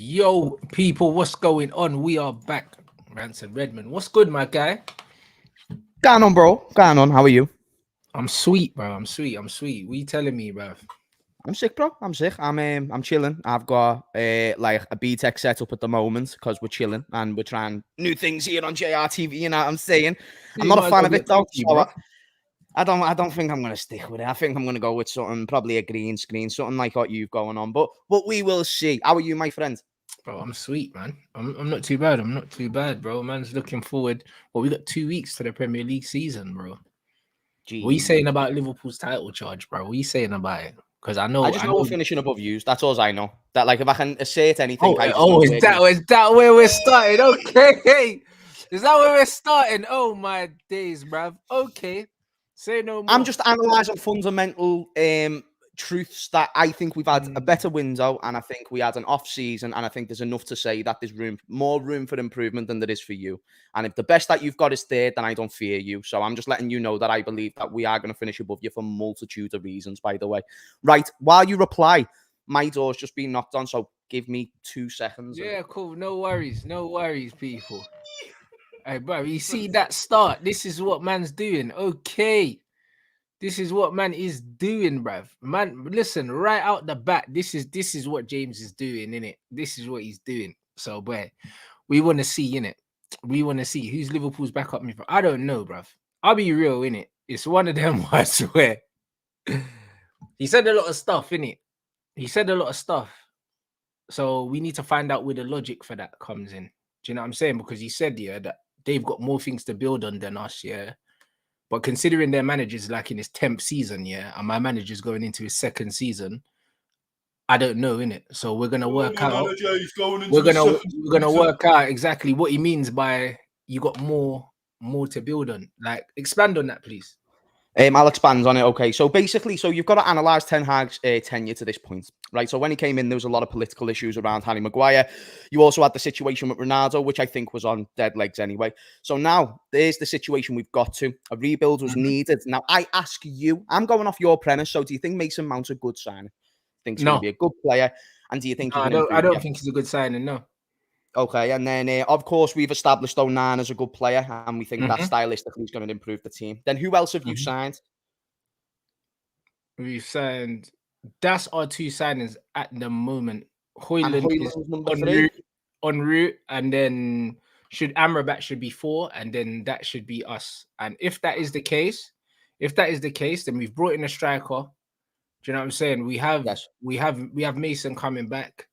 Yo, people, what's going on? We are back. Rants and Redmond. What's good, my guy? Going on, bro. Going on. How are you? I'm sweet, bro. I'm sweet. What you telling me, bro? I'm sick, bro. I'm sick. I'm chilling. I've got like a B-Tech setup at the moment because we're chilling and we're trying new things here on JRTV. You know what I'm saying? I'm not a fan of it though. So I don't think I'm gonna stick with it. I think I'm gonna go with something, probably a green screen, something like what you've going on. But we will see. How are you, my friend? Bro, I'm sweet, man. I'm not too bad. I'm not too bad, bro. Man's looking forward. Well, we got 2 weeks to the Premier League season, bro. Jeez. What are you saying about Liverpool's title charge, bro? What are you saying about it? Because I know we're finishing above yous. That's all I know. That like if I can assert anything, is that where we're starting? Okay. Is that where we're starting? Oh my days, bruv. Okay. Say no more. I'm just analysing fundamental truths that I think we've had a better window, and I think we had an off season, and I think there's enough to say that there's more room for improvement than there is for you. And if the best that you've got is third, then I don't fear you. So I'm just letting you know that I believe that we are going to finish above you for a multitude of reasons, by the way. Right, while you reply, my door's just been knocked on, so give me 2 seconds. Yeah, cool. No worries, people. Hey, bro, you see that start? This is what man's doing. Okay. This is what man is doing, bruv. Man, listen, right out the bat, this is what James is doing, innit? This is what he's doing. So, boy, we want to see, innit? We want to see who's Liverpool's backup midfielder. I don't know, bruv. I'll be real, innit? It's one of them, I swear. He said a lot of stuff, innit? He said a lot of stuff. So we need to find out where the logic for that comes in. Do you know what I'm saying? Because he said, yeah, that they've got more things to build on than us, yeah. But considering their manager's like in his 10th season, yeah, and my manager's going into his 2nd season, I don't know, innit? So we're gonna work out. We're gonna work out exactly what he means by you got more to build on. Like, expand on that, please. I'll expand on it. Okay, so basically, you've got to analyse Ten Hag's tenure to this point, right? So when he came in, there was a lot of political issues around Harry Maguire. You also had the situation with Ronaldo, which I think was on dead legs anyway. So now there's the situation we've got to. A rebuild was needed. Now I ask you, I'm going off your premise. So do you think Mason Mount's a good signing? Think he's going to be a good player? And do you think I don't think he's a good signing, no. Okay, and then, of course, we've established Onan as a good player, and we think that stylistically is going to improve the team. Then who else have you signed? We've signed... That's our 2 signings at the moment. Højlund is en route, and then Amrabat should be 4, and then that should be us. And if that is the case, then we've brought in a striker. Do you know what I'm saying? We have Mason coming back.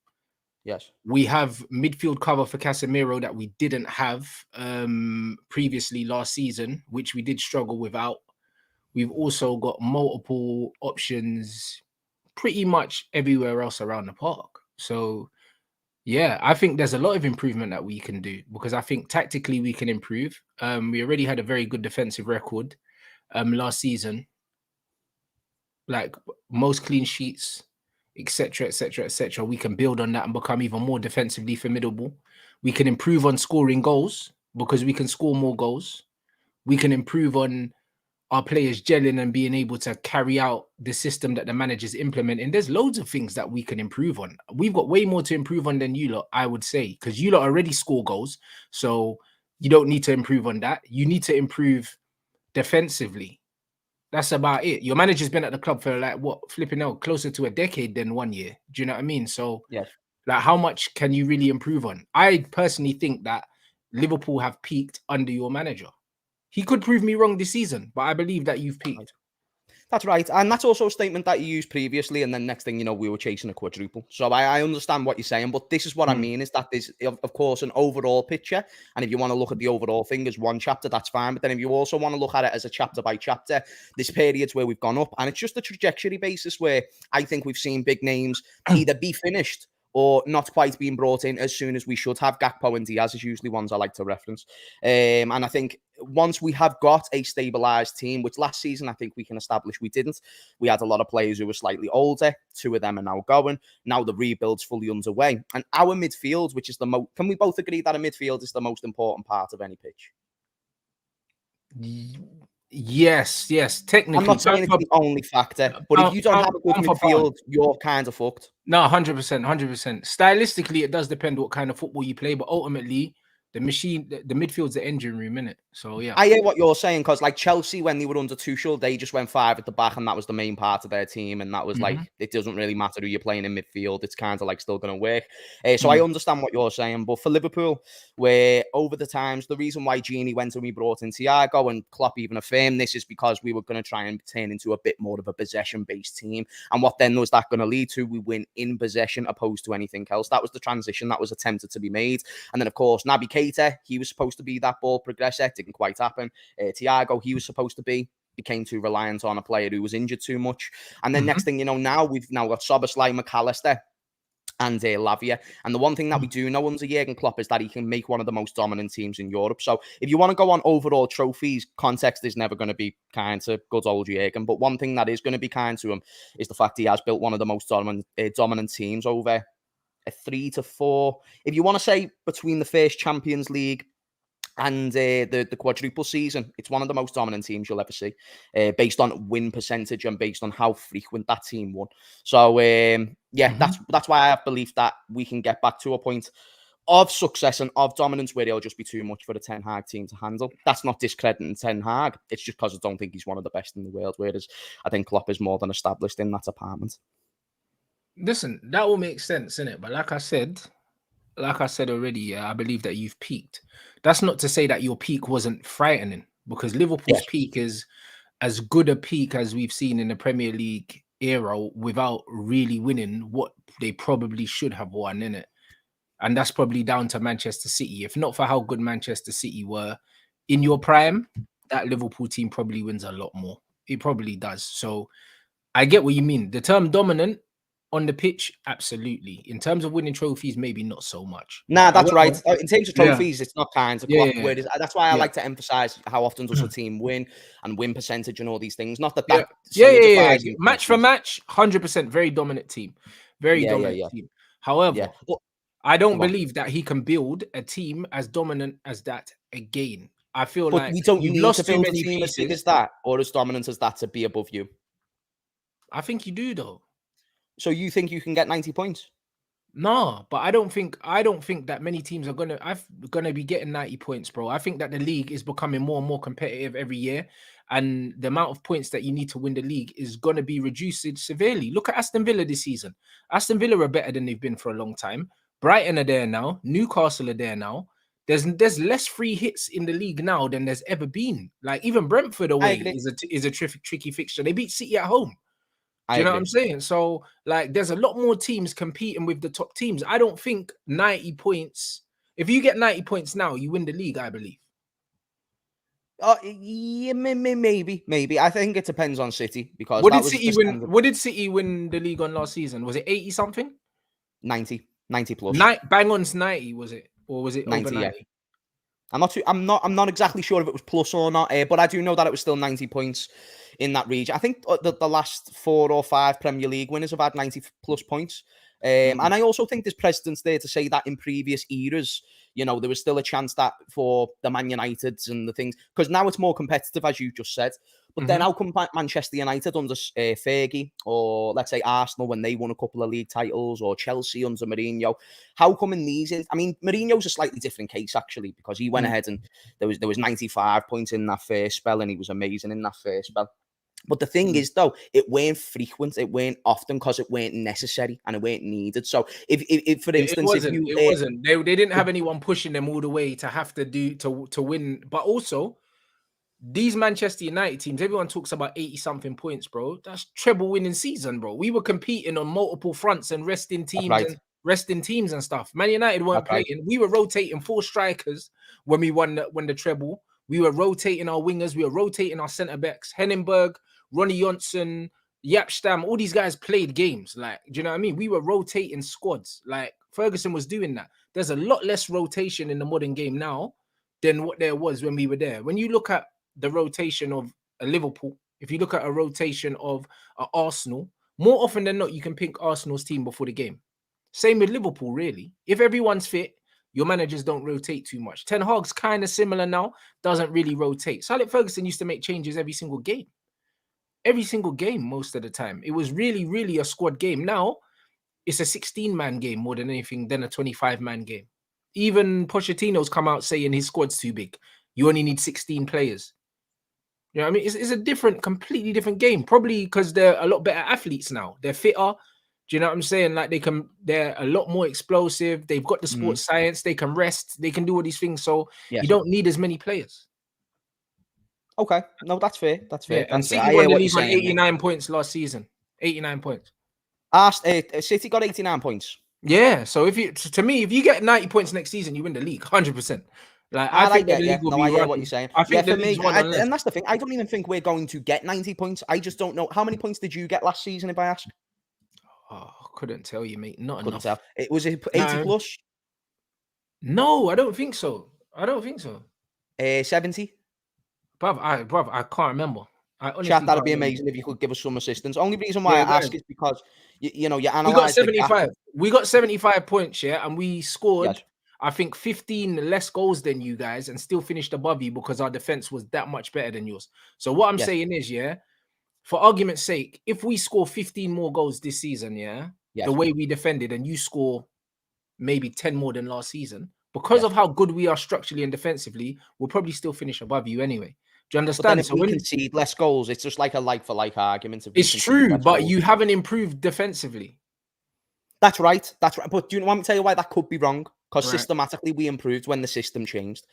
Yes. We have midfield cover for Casemiro that we didn't have previously last season, which we did struggle without. We've also got multiple options pretty much everywhere else around the park. So, yeah, I think there's a lot of improvement that we can do because I think tactically we can improve. We already had a very good defensive record last season, like most clean sheets, etc., etc., etc. We can build on that and become even more defensively formidable. We can improve on scoring goals because we can score more goals. We can improve on our players gelling and being able to carry out the system that the manager's implementing. There's loads of things that we can improve on. We've got way more to improve on than you lot, I would say, because you lot already score goals. So you don't need to improve on that. You need to improve defensively. That's about it. Your manager's been at the club for like closer to a decade than 1 year. Do you know what I mean? So yes, like how much can you really improve on? I personally think that Liverpool have peaked under your manager. He could prove me wrong this season, but I believe that you've peaked. That's right. And that's also a statement that you used previously. And then next thing you know, we were chasing a quadruple. So I understand what you're saying. But this is what I mean is that there's, of course, an overall picture. And if you want to look at the overall thing as one chapter, that's fine. But then if you also want to look at it as a chapter by chapter, there's periods where we've gone up. And it's just a trajectory basis where I think we've seen big names either be finished or not quite being brought in as soon as we should have. Gakpo and Diaz is usually ones I like to reference. And I think once we have got a stabilised team, which last season I think we can establish we didn't. We had a lot of players who were slightly older. 2 of them are now going. Now the rebuild's fully underway. And our midfield, which is the most... Can we both agree that a midfield is the most important part of any pitch? Yes. Technically, I'm not saying it's the only factor, but if you don't have a good midfield, you're kind of fucked. No, 100%, 100%. Stylistically, it does depend what kind of football you play, but ultimately, the machine, the midfield's the engine room, innit? So yeah. I hear what you're saying, because like Chelsea, when they were under Tuchel, they just went five at the back, and that was the main part of their team. And that was Mhm. like, it doesn't really matter who you're playing in midfield. It's kind of like still going to work. So I Mm. understand what you're saying. But for Liverpool, where over the times, the reason why Gini went and we brought in Thiago, and Klopp even affirmed this, is because we were going to try and turn into a bit more of a possession-based team. And what then was that going to lead to? We win in possession opposed to anything else. That was the transition that was attempted to be made. And then, of course, Naby Keita, he was supposed to be that ball progressor. Didn't quite happen. Thiago, he was supposed to be, became too reliant on a player who was injured too much. And then next Mhm. thing you know, now we've now got Szoboszlai, McAllister, and LAVIA. And the one thing that we do know under Jurgen Klopp is that he can make one of the most dominant teams in Europe. So if you want to go on overall trophies, context is never going to be kind to good old Jurgen. But one thing that is going to be kind to him is the fact he has built one of the most dominant teams over a 3 to 4. If you want to say between the first Champions League and the quadruple season, it's one of the most dominant teams you'll ever see, based on win percentage and based on how frequent that team won. So yeah, Mhm. that's why I have belief that we can get back to a point of success and of dominance where it'll just be too much for the Ten Hag team to handle. That's not discrediting Ten Hag. It's just because I don't think he's one of the best in the world, whereas I think Klopp is more than established in that department. Listen, that will make sense, innit? But like I said already, yeah, I believe that you've peaked. That's not to say that your peak wasn't frightening, because Liverpool's Yes, peak is as good a peak as we've seen in the Premier League era without really winning what they probably should have won, in it. And that's probably down to Manchester City. If not for how good Manchester City were in your prime, that Liverpool team probably wins a lot more. It probably does. So I get what you mean. The term dominant on the pitch, absolutely. In terms of winning trophies, maybe not so much. nah, that's right. However, In terms of yeah, trophies, it's not kind to yeah, Klopp. yeah, Where that's why I yeah, like to emphasize how often does the team win and win percentage and all these things. Not that yeah, that yeah, yeah, yeah. solidifies in Match for trophies. match, 100% very dominant team, very Yeah, yeah, dominant yeah, team. yeah. However, But I don't go on. believe that he can build a team as dominant as that again. I feel But like we don't you've need to lost too build a many team as big as pieces. that or as dominant as that to be above you. I think you do though. So you think you can get 90 points? No, but I don't think that many teams are gonna be getting 90 points, bro. I think that the league is becoming more and more competitive every year, and the amount of points that you need to win the league is gonna be reduced severely. Look at Aston Villa this season. Aston Villa are better than they've been for a long time. Brighton are there now. Newcastle are there now. There's less free hits in the league now than there's ever been. Like even Brentford I away agree. is a tricky fixture. They beat City at home. I Do you know what agree. I'm saying? So, like, there's a lot more teams competing with the top teams. I don't think 90 points, if you get 90 points now, you win the league, I believe. Yeah, maybe. I think it depends on City because that was the standard What did City win the league on last season? Was it 80 something? 90 plus Bang on's 90, was it? Or was it over 90. Yeah. 90? I'm not exactly sure if it was plus or not, but I do know that it was still 90 points in that region. I think the last 4 or 5 Premier League winners have had 90 plus points. Mm, And I also think there's precedence there to say that in previous eras, there was still a chance that for the Man Uniteds and the things, because now it's more competitive, as you just said. But then mhm. how come Manchester United under Fergie, or let's say Arsenal when they won a couple of league titles, or Chelsea under Mourinho, how come in these? I mean, Mourinho's a slightly different case actually, because he went Mm. ahead and there was 95 points in that first spell, and he was amazing in that first spell. But the thing Mm. is, though, it weren't frequent, it weren't often because it weren't necessary and it weren't needed. So, if for It instance, if wasn't. you It wasn't. They didn't have anyone pushing them all the way to have to do to win. But also, these Manchester United teams, everyone talks about 80 something points, bro. That's treble winning season, bro. We were competing on multiple fronts and that's right, resting teams and stuff. Man United weren't that's right, playing. We were rotating 4 strikers when we won the treble. We were rotating our wingers. We were rotating our centre backs. Hennenberg, Ronnie Johnson, Yap Stam, all these guys played games. Like, do you know what I mean? We were rotating squads. Like Ferguson was doing that. There's a lot less rotation in the modern game now than what there was when we were there. When you look at the rotation of a Liverpool, if you look at a rotation of Arsenal, more often than not, you can pick Arsenal's team before the game. Same with Liverpool, really. If everyone's fit, your managers don't rotate too much. Ten Hag's kind of similar now, doesn't really rotate. Sir Alex Ferguson used to make changes every single game, most of the time. It was really, really a squad game. Now, it's a 16-man game more than anything than a 25-man game. Even Pochettino's come out saying his squad's too big. You only need 16 players. You know what I mean? It's a different, completely different game. Probably because they're a lot better athletes now. They're fitter. Do you know what I'm saying? Like they're a lot more explosive. They've got the sports science. They can rest. They can do all these things. So you don't need as many players. Okay, no, that's fair. That's fair. Yeah, and That's fair. City I won hear the what you're league on saying. 89 points last season. 89 points. City got 89 points. Yeah, so if you, to me, if you get 90 points next season, you win the league 100%. Like I think that the league will be I hear run. what you're saying. I think for the league's me, won unless. and that's the thing. I don't even think we're going to get 90 points. I just don't know. How many points did you get last season, if I ask? Oh, couldn't tell you, mate. Not Couldn't enough. tell. It was 80 No. plus. No, I don't think so. 70. Bruv, I can't remember. I honestly Chat, that'd can't be remember. amazing if you could give us some assistance. Only reason why Yeah, I go ask ahead. is because you know you We got analyze the 75. gap. We got 75 points, yeah, and we scored, Yes. I think, 15 less goals than you guys, and still finished above you because our defense was that much better than yours. So what I'm Yes. saying is, yeah, for argument's sake, if we score 15 more goals this season, yeah, Yes. the way we defended, and you score maybe 10 more than last season, because Yes. of how good we are structurally and defensively, we'll probably still finish above you anyway. Do you But understand? then if we concede less goals, it's just like a like-for-like argument. If we it's concede true, less but goals. you haven't improved defensively. That's right. That's right. But do you want me to tell you why that could be wrong? Because Right. systematically we improved when the system changed.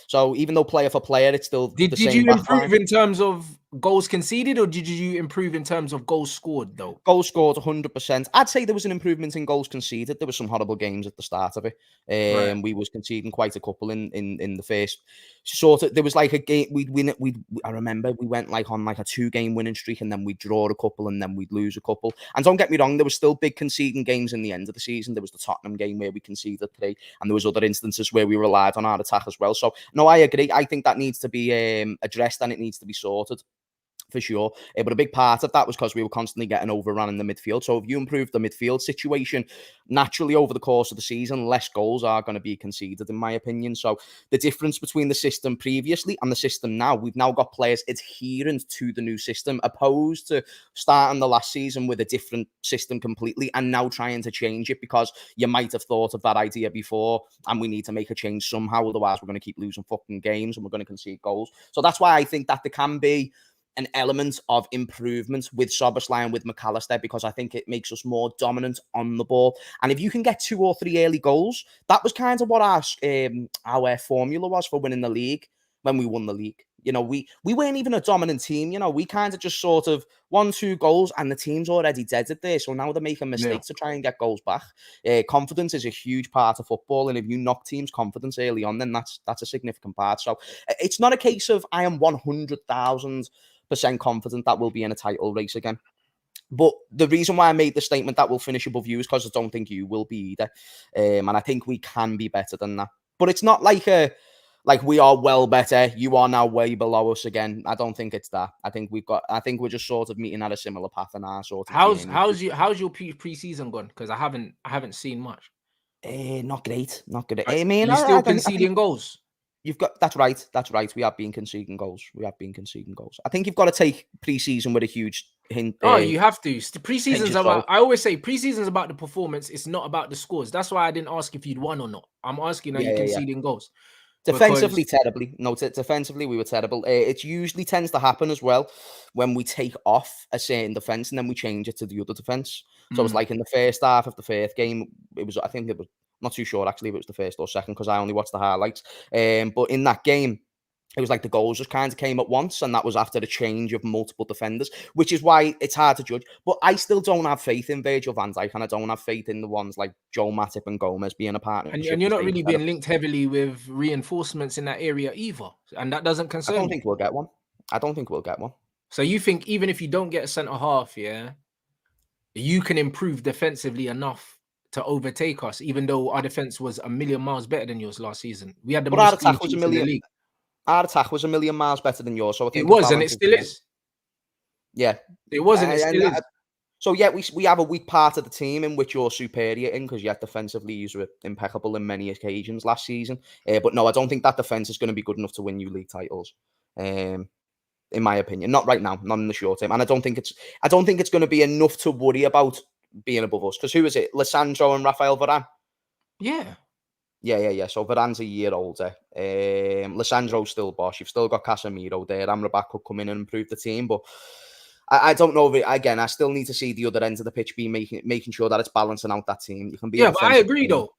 So even though player for player, it's still Did the same you improve backline. in terms of goals conceded, or did you improve in terms of goals scored, though? Goals scored 100%. I'd say there was an improvement in goals conceded. There were some horrible games at the start of it. Right. We was conceding quite a couple in the first sort of. There was like a game we'd win it. I remember we went like on like a 2-game winning streak, and then we'd draw a couple, and then we'd lose a couple. And don't get me wrong, there was still big conceding games in the end of the season. There was the Tottenham game where we conceded 3, and there was other instances where we relied on our attack as well. So no, I agree. I think that needs to be addressed, and it needs to be sorted. For sure. But a big part of that was because we were constantly getting overrun in the midfield. So if you improve the midfield situation, naturally over the course of the season, less goals are going to be conceded, in my opinion. So the difference between the system previously and the system now, we've now got players adherent to the new system, opposed to starting the last season with a different system completely and now trying to change it because you might have thought of that idea before and we need to make a change somehow. Otherwise, we're going to keep losing fucking games and we're going to concede goals. So that's why I think that there can be an element of improvement with Szoboszlai and with McAllister, because I think it makes us more dominant on the ball. And if you can get 2 or 3 early goals, that was kind of what our formula was for winning the league when we won the league. You know, we weren't even a dominant team. You know, we kind of just sort of 1-2 goals and the team's already dead at this. So now they're making mistakes to try and get goals back. Confidence is a huge part of football. And if you knock teams' confidence early on, then that's a significant part. So it's not a case of I am 100,000% confident that we'll be in a title race again. But the reason why I made the statement that we'll finish above you is because I don't think you will be either. And I think we can be better than that. But it's not like we are well better. You are now way below us again. I don't think it's that. I think we're just sort of meeting at a similar path in our sort of How's your pre-season gone? Because I haven't seen much. Not great. I mean, you're still conceding goals. That's right. We have been conceding goals. I think you've got to take pre-season with a huge hint. Oh, you have to. Pre-season's about. I always say pre-season's about the performance. It's not about the scores. That's why I didn't ask if you'd won or not. I'm asking, are you conceding goals? Defensively, terribly. No, defensively, we were terrible. It usually tends to happen as well when we take off a certain defense and then we change it to the other defense. So it's like in the first half of the first game, I think it was, not too sure actually if it was the first or second because I only watched the highlights. But in that game, it was like the goals just kind of came at once, and that was after the change of multiple defenders, which is why it's hard to judge. But I still don't have faith in Virgil van Dijk, and I don't have faith in the ones like Joe Matip and Gomez being a partnership. And you're not really being linked heavily with reinforcements in that area either, and that doesn't concern I don't think we'll get one. So you think even if you don't get a centre half, yeah, you can improve defensively enough to overtake us, even though our defense was a million miles better than yours last season. We had the most clean sheets in the league. Our attack was a million miles better than yours. So I think it was, and it still is. Yeah, it was, and it still is. So yeah, we have a weak part of the team in which you're superior in, because yet defensively you were impeccable in many occasions last season. But no, I don't think that defense is going to be good enough to win you league titles. In my opinion, not right now, not in the short term, and I don't think it's going to be enough to worry about being above us. Because who is it? Lissandro and Rafael Varane? Yeah. Yeah. So Varane's a year older. Lissandro's still boss. You've still got Casemiro there. Amrabat could come in and improve the team, but I don't know. Again, I still need to see the other end of the pitch be making sure that it's balancing out that team. You can be Yeah, but I agree though.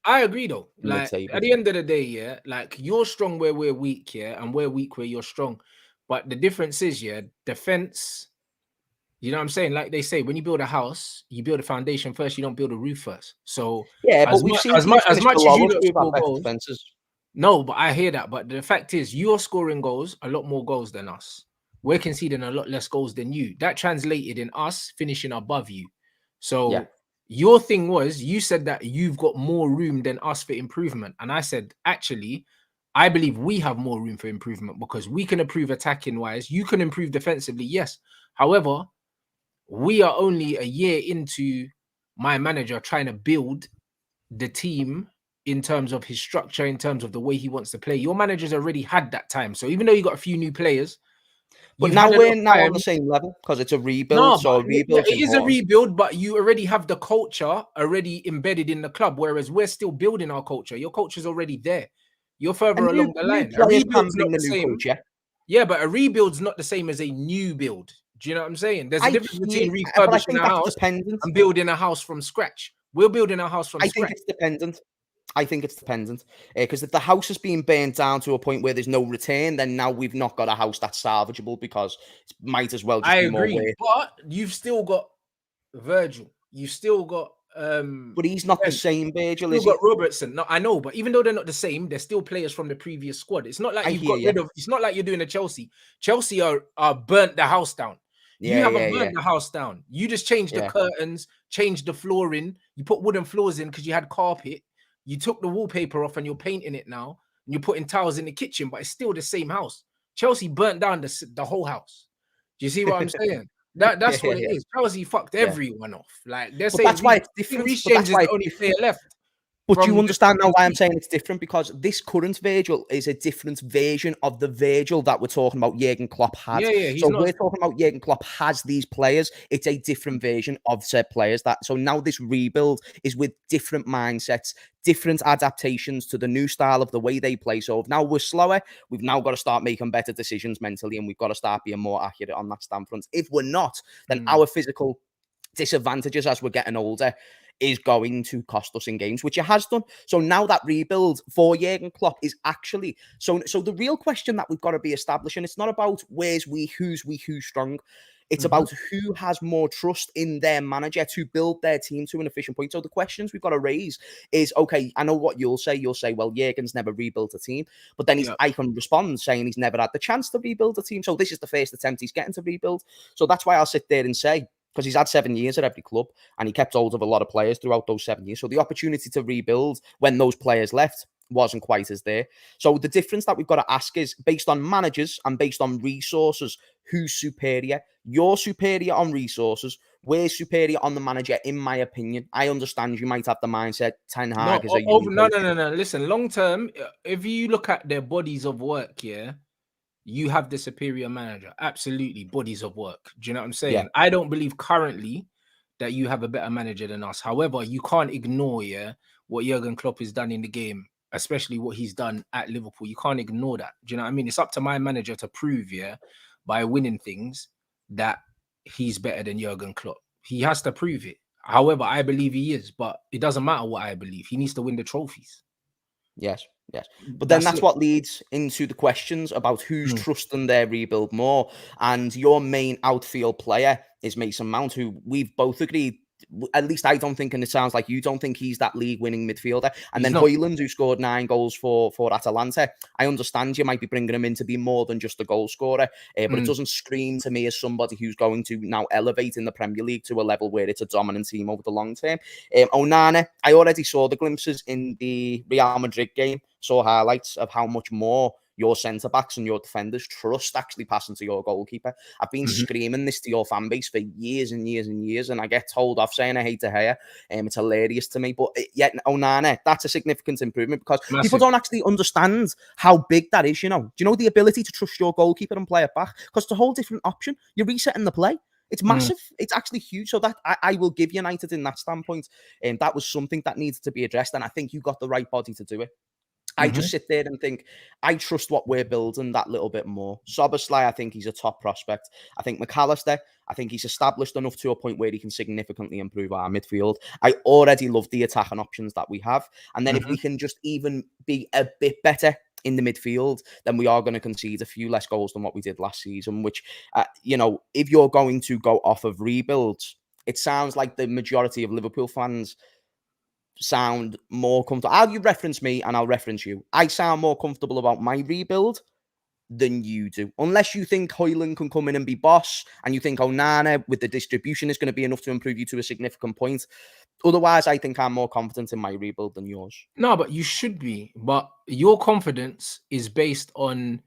Like mid-table. at the end of the day, yeah, like you're strong where we're weak, yeah, and we're weak where you're strong. But the difference is, yeah, defense. You know what I'm saying? Like they say, when you build a house, you build a foundation first. You don't build a roof first. So yeah, but we've seen as much as you don't score goals, defenses. No, but I hear that. But the fact is, you're scoring goals, a lot more goals than us. We're conceding a lot less goals than you. That translated in us finishing above you. So your thing was, you said that you've got more room than us for improvement. And I said, actually, I believe we have more room for improvement because we can improve attacking wise. You can improve defensively, yes. However, we are only a year into my manager trying to build the team in terms of his structure, in terms of the way he wants to play. Your manager's already had that time. So even though you got a few new players, but now we're now on the same level because it's a rebuild. No, so a rebuild it is a rebuild, but you already have the culture already embedded in the club, whereas we're still building our culture. Your culture's already there. You're further along the line. A rebuild's not the same. Culture. Yeah, but a rebuild's not the same as a new build. Do you know what I'm saying? There's a difference between refurbishing a house and building a house from scratch. We're building a house from scratch. I think it's dependent. Because if the house is being burnt down to a point where there's no return, then now we've not got a house that's salvageable because it might as well just be more work. But you've still got Virgil. You've still got but he's not the same Virgil. You've got Robertson. No, I know, but even though they're not the same, they're still players from the previous squad. It's not like you've got rid of. It's not like you're doing a Chelsea. Chelsea are burnt the house down. You haven't burnt the house down. You just changed the curtains, changed the flooring. You put wooden floors in because you had carpet. You took the wallpaper off and you're painting it now. And you're putting tiles in the kitchen, but it's still the same house. Chelsea burnt down the whole house. Do you see what I'm saying? That's what it is. Chelsea fucked everyone off. Like they're saying that's why it's different. Reece James is the only player left. But you understand now why I'm saying it's different, because this current Virgil is a different version of the Virgil that we're talking about Jurgen Klopp had. So we're talking about Jurgen Klopp has these players. It's a different version of said players. So now this rebuild is with different mindsets, different adaptations to the new style of the way they play. So if now we're slower, we've now got to start making better decisions mentally, and we've got to start being more accurate on that standpoint. If we're not, then our physical disadvantages as we're getting older is going to cost us in games, which it has done. So now that rebuild for Jurgen Klopp is actually so the real question that we've got to be establishing, it's not about who's strong. It's about who has more trust in their manager to build their team to an efficient point. So the questions we've got to raise is, okay, I know what you'll say. You'll say, well, Jurgen's never rebuilt a team. But then I can respond saying he's never had the chance to rebuild a team. So this is the first attempt he's getting to rebuild. So that's why I'll sit there and say, because he's had 7 years at every club and he kept hold of a lot of players throughout those 7 years. So the opportunity to rebuild when those players left wasn't quite as there. So the difference that we've got to ask is, based on managers and based on resources, who's superior? You're superior on resources. We're superior on the manager, in my opinion. I understand you might have the mindset Ten Hag is a no. Listen, long term, if you look at their bodies of work, you have the superior manager. Absolutely, bodies of work. Do you know what I'm saying? Yeah. I don't believe currently that you have a better manager than us. However, you can't ignore what Jurgen Klopp has done in the game, especially what he's done at Liverpool. You can't ignore that. Do you know what I mean? It's up to my manager to prove, by winning things, that he's better than Jurgen Klopp. He has to prove it. However, I believe he is, but it doesn't matter what I believe. He needs to win the trophies. Yes. But then that's what leads into the questions about who's trusting their rebuild more. And your main outfield player is Mason Mount, who we've both agreed, at least I don't think, and it sounds like you don't think he's that league-winning midfielder. And then Højlund, who scored 9 goals for Atalanta. I understand you might be bringing him in to be more than just a goal scorer, but it doesn't scream to me as somebody who's going to now elevate in the Premier League to a level where it's a dominant team over the long term. Onana, I already saw the glimpses in the Real Madrid game, saw highlights of how much more your centre-backs and your defenders trust actually passing to your goalkeeper. I've been screaming this to your fan base for years and years and years, and I get told off saying I hate to hear. It's hilarious to me. But yet, Onana, that's a significant improvement, because people don't actually understand how big that is, Do you know the ability to trust your goalkeeper and play it back? Because it's a whole different option. You're resetting the play. It's massive. It's actually huge. So that I will give United in that standpoint. And that was something that needed to be addressed. And I think you got the right body to do it. I just sit there and think, I trust what we're building that little bit more. Szoboszlai, I think he's a top prospect. I think McAllister, I think he's established enough to a point where he can significantly improve our midfield. I already love the attacking options that we have. And then if we can just even be a bit better in the midfield, then we are going to concede a few less goals than what we did last season, which, if you're going to go off of rebuilds, it sounds like the majority of Liverpool fans sound more comfortable. You reference me and I'll reference you. I sound more comfortable about my rebuild than you do. Unless you think Højlund can come in and be boss and you think Onana with the distribution is going to be enough to improve you to a significant point. Otherwise, I think I'm more confident in my rebuild than yours. No, but you should be. But your confidence is based on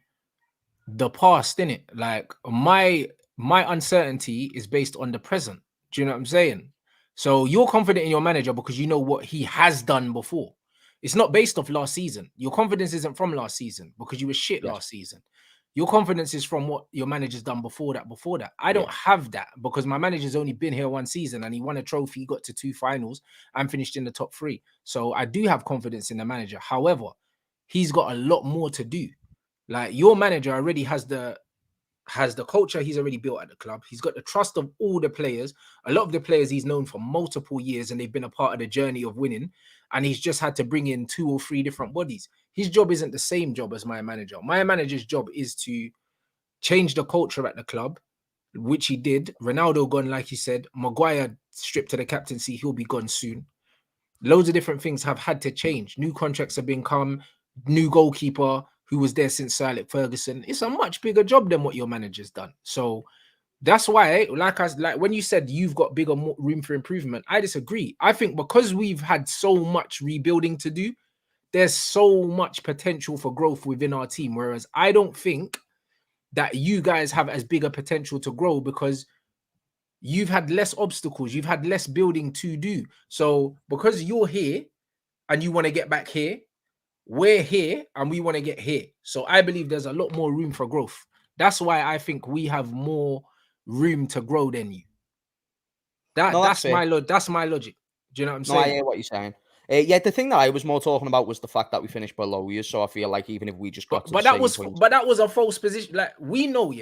the past, innit? Like my uncertainty is based on the present. Do you know what I'm saying? So you're confident in your manager because you know what he has done before. It's not based off last season. Your confidence isn't from last season because you were shit last season. Your confidence is from what your manager's done before that. I don't have that because my manager's only been here one season and he won a trophy, got to 2 finals and finished in the top 3. So I do have confidence in the manager. However, he's got a lot more to do. Like your manager already has the culture he's already built at the club. He's got the trust of all the players. A lot of the players he's known for multiple years and they've been a part of the journey of winning. And he's just had to bring in 2 or 3 different bodies. His job isn't the same job as my manager. My manager's job is to change the culture at the club, which he did. Ronaldo gone, like he said. Maguire stripped to the captaincy. He'll be gone soon. Loads of different things have had to change. New contracts have been come. New goalkeeper who was there since Sir Alex Ferguson. It's a much bigger job than what your manager's done. So that's why, like when you said you've got bigger room for improvement, I disagree. I think because we've had so much rebuilding to do, there's so much potential for growth within our team. Whereas I don't think that you guys have as big a potential to grow because you've had less obstacles. You've had less building to do. So because you're here and you want to get back here, we're here and we want to get here. So I believe there's a lot more room for growth. That's why I think we have more room to grow than you. That's my logic. Do you know what I'm saying? No, I hear what you're saying. The thing that I was more talking about was the fact that we finished below you. So I feel like even if we just got to the same point, but that was a false position. Like we know,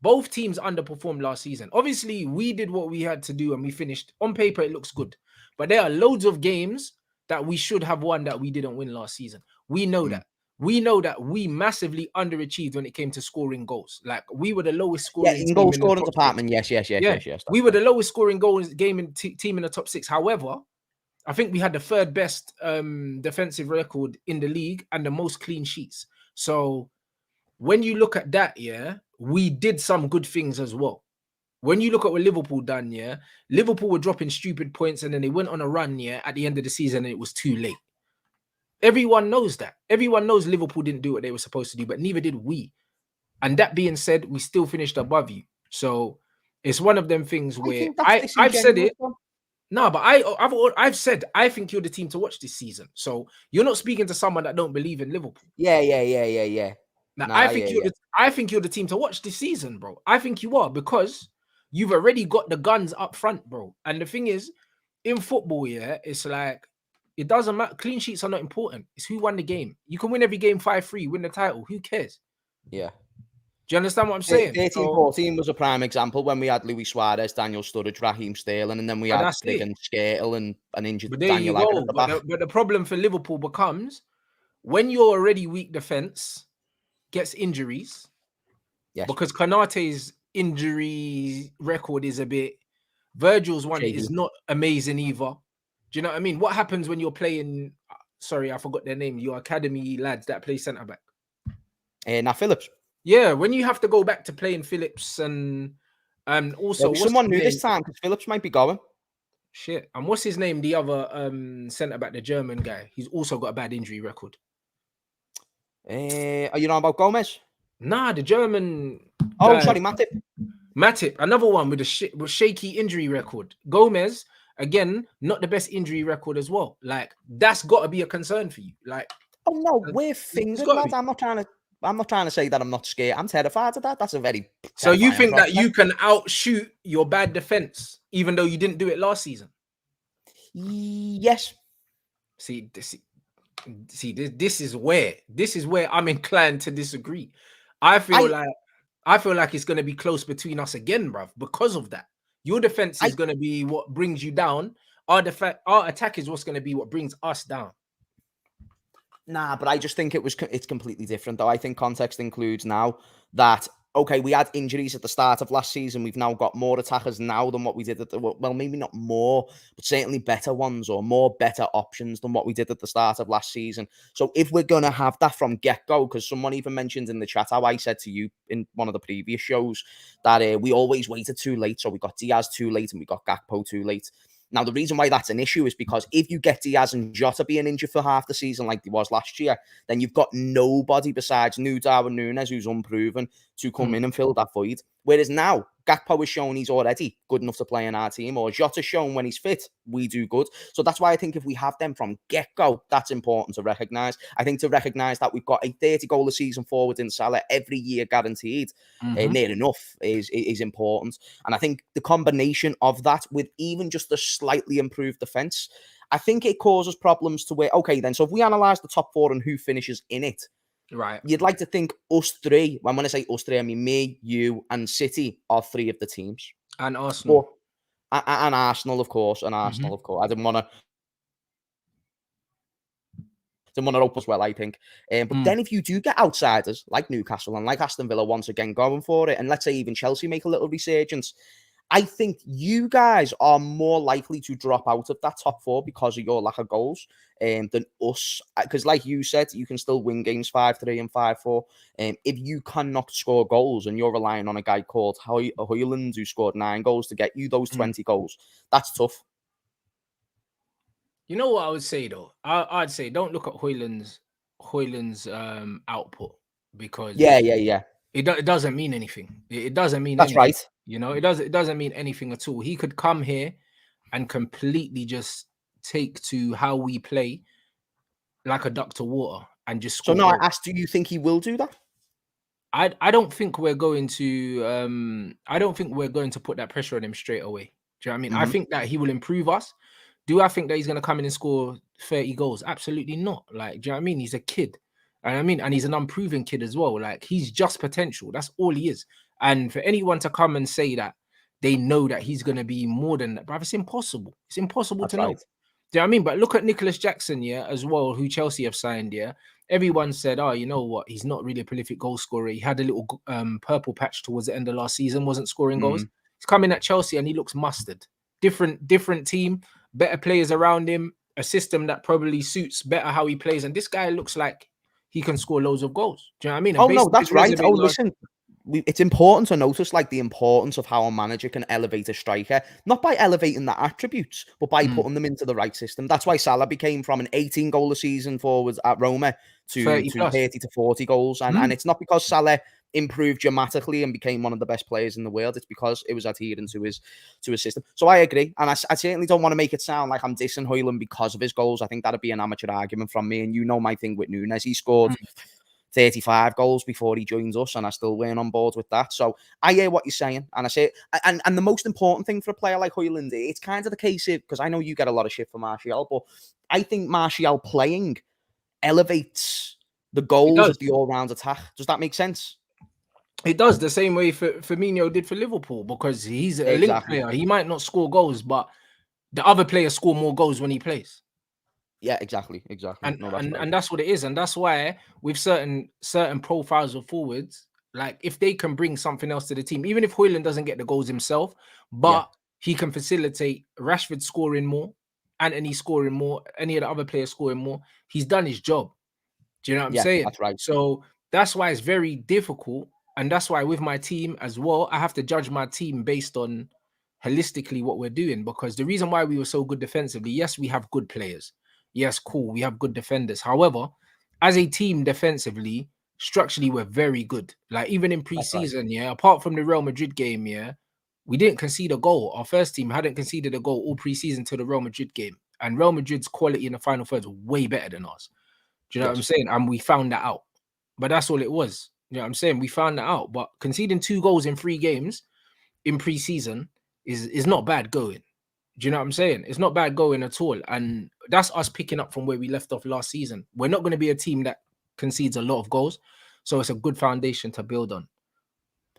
both teams underperformed last season. Obviously, we did what we had to do and we finished. On paper, it looks good, but there are loads of games that we should have won that we didn't win last season. We know that. We know that we massively underachieved when it came to scoring goals. Like we were the lowest scoring in goal scoring department. Yes. We were the lowest scoring team in the top 6. However, I think we had the 3rd best defensive record in the league and the most clean sheets. So when you look at that, we did some good things as well. When you look at what Liverpool done, Liverpool were dropping stupid points and then they went on a run, at the end of the season and it was too late. Everyone knows that. Everyone knows Liverpool didn't do what they were supposed to do, but neither did we. And that being said, we still finished above you. So it's one of them things where I've said it. No, but I've said I think you're the team to watch this season. So you're not speaking to someone that don't believe in Liverpool. Yeah. Now, I think you're the team to watch this season, bro. I think you are because you've already got the guns up front, bro. And the thing is, in football, it's like it doesn't matter. Clean sheets are not important. It's who won the game. You can win every game 5-3, win the title. Who cares? Yeah. Do you understand what I'm saying? 13-14 was a prime example when we had Luis Suarez, Daniel Sturridge, Raheem Sterling, and then we had friggin' Skrtel and an injured Daniel Agger at the back. But the problem for Liverpool becomes when you're already weak defense gets injuries. Yes. Because Konate's injury record is a bit. Virgil's one is not amazing either. Do you know what I mean? What happens when you're playing? Sorry, I forgot their name. Your academy lads that play centre back. Now Phillips. Yeah, when you have to go back to playing Phillips and also someone new this time because Phillips might be going. Shit. And what's his name? The other centre back, the German guy. He's also got a bad injury record. Are you know about Gomez? Nah, the German. Oh, sorry, Matip, another one with a shaky injury record. Gomez, again, not the best injury record as well. Like that's got to be a concern for you. Like, oh no, we're fingered, lad. I'm not trying to I'm not trying to say that I'm not scared. I'm terrified of that. That's a very So you terrifying think that prospect. you can outshoot your bad defense, even though you didn't do it last season? Yes. See, this is where I'm inclined to disagree. I feel like it's going to be close between us again, bruv, because of that. Your defense is going to be what brings you down. Our attack is what's going to be what brings us down. Nah, but I just think it's completely different, though. I think context includes now that, okay, we had injuries at the start of last season. We've now got more attackers now than what we did well, maybe not more, but certainly better ones or more better options than what we did at the start of last season. So if we're going to have that from get-go, because someone even mentioned in the chat how I said to you in one of the previous shows that we always waited too late. So we got Diaz too late and we got Gakpo too late. Now, the reason why that's an issue is because if you get Diaz and Jota being injured for half the season like he was last year, then you've got nobody besides Darwin Núñez, who's unproven, to come in and fill that void. Whereas now, Gakpo has shown he's already good enough to play in our team, or Jota's shown when he's fit, we do good. So that's why I think if we have them from get-go, that's important to recognise. I think to recognise that we've got a 30-goal a season forward in Salah every year guaranteed, near enough, is important. And I think the combination of that with even just a slightly improved defence, I think it causes problems to where, okay, then, so if we analyse the top four and who finishes in it, right, you'd like to think us three, when I say us three, I mean me, you, and City are three of the teams. and Arsenal. And Arsenal, of course, I didn't want to open as well, I think. But then if you do get outsiders like Newcastle and like Aston Villa once again going for it, and let's say even Chelsea make a little resurgence, I think you guys are more likely to drop out of that top four because of your lack of goals than us. Because like you said, you can still win games 5-3 and 5-4. If you cannot score goals and you're relying on a guy called Højlund who scored 9 goals to get you those 20 goals, that's tough. You know what I would say though? I'd say don't look at Højlund's output, because it doesn't mean anything. It doesn't mean that's anything. Right. You know, it doesn't mean anything at all. He could come here and completely just take to how we play like a duck to water and just score. So now I asked, do you think he will do that? I don't think we're going to put that pressure on him straight away. Do you know what I mean? I think that he will improve us. Do I think that he's going to come in and score 30 goals? Absolutely not. Like, do you know what I mean? He's a kid. And he's an unproven kid as well. Like, he's just potential. That's all he is. And for anyone to come and say that they know that he's going to be more than that, bruv, it's impossible. It's impossible to know. Do you know what I mean? But look at Nicholas Jackson, as well, who Chelsea have signed, Everyone said, oh, you know what? He's not really a prolific goal scorer. He had a little purple patch towards the end of last season, wasn't scoring goals. He's coming at Chelsea and he looks mustard. Different team, better players around him, a system that probably suits better how he plays. And this guy looks like he can score loads of goals. Do you know what I mean? And no, that's right. Oh, listen, it's important to notice like the importance of how a manager can elevate a striker, not by elevating the attributes, but by putting them into the right system. That's why Salah became from an 18-goal a season forward at Roma to 30 to 40 goals. And it's not because Salah improved dramatically and became one of the best players in the world. It's because it was adhering to his system. So I agree. And I certainly don't want to make it sound like I'm dissing Højlund because of his goals. I think that'd be an amateur argument from me. And you know my thing with Núñez. He scored 35 goals before he joins us, and I still weren't on board with that. So I hear what you're saying, and I say, and the most important thing for a player like Højlund, it's kind of the case of, because I know you get a lot of shit for Martial, but I think Martial playing elevates the goals of the all-round attack. Does that make sense? It does, the same way Firmino did for Liverpool, because he's a link player. He might not score goals, but the other players score more goals when he plays. Yeah, exactly. And that's what it is. And that's why with certain profiles of forwards, like if they can bring something else to the team, even if Højlund doesn't get the goals himself, but he can facilitate Rashford scoring more, Antony scoring more, any of the other players scoring more, he's done his job. Do you know what I'm saying? That's right. So that's why it's very difficult. And that's why with my team as well, I have to judge my team based on holistically what we're doing. Because the reason why we were so good defensively, yes, we have good players. Yes, cool. We have good defenders. However, as a team defensively, structurally, we're very good. Like even in preseason, apart from the Real Madrid game, we didn't concede a goal. Our first team hadn't conceded a goal all preseason to the Real Madrid game. And Real Madrid's quality in the final third is way better than ours. Do you know what I'm saying? And we found that out. but that's all it was. You know what I'm saying? We found that out. But conceding 2 goals in 3 games in pre-season is not bad going. Do you know what I'm saying? It's not bad going at all. And that's us picking up from where we left off last season. We're not going to be a team that concedes a lot of goals. So it's a good foundation to build on.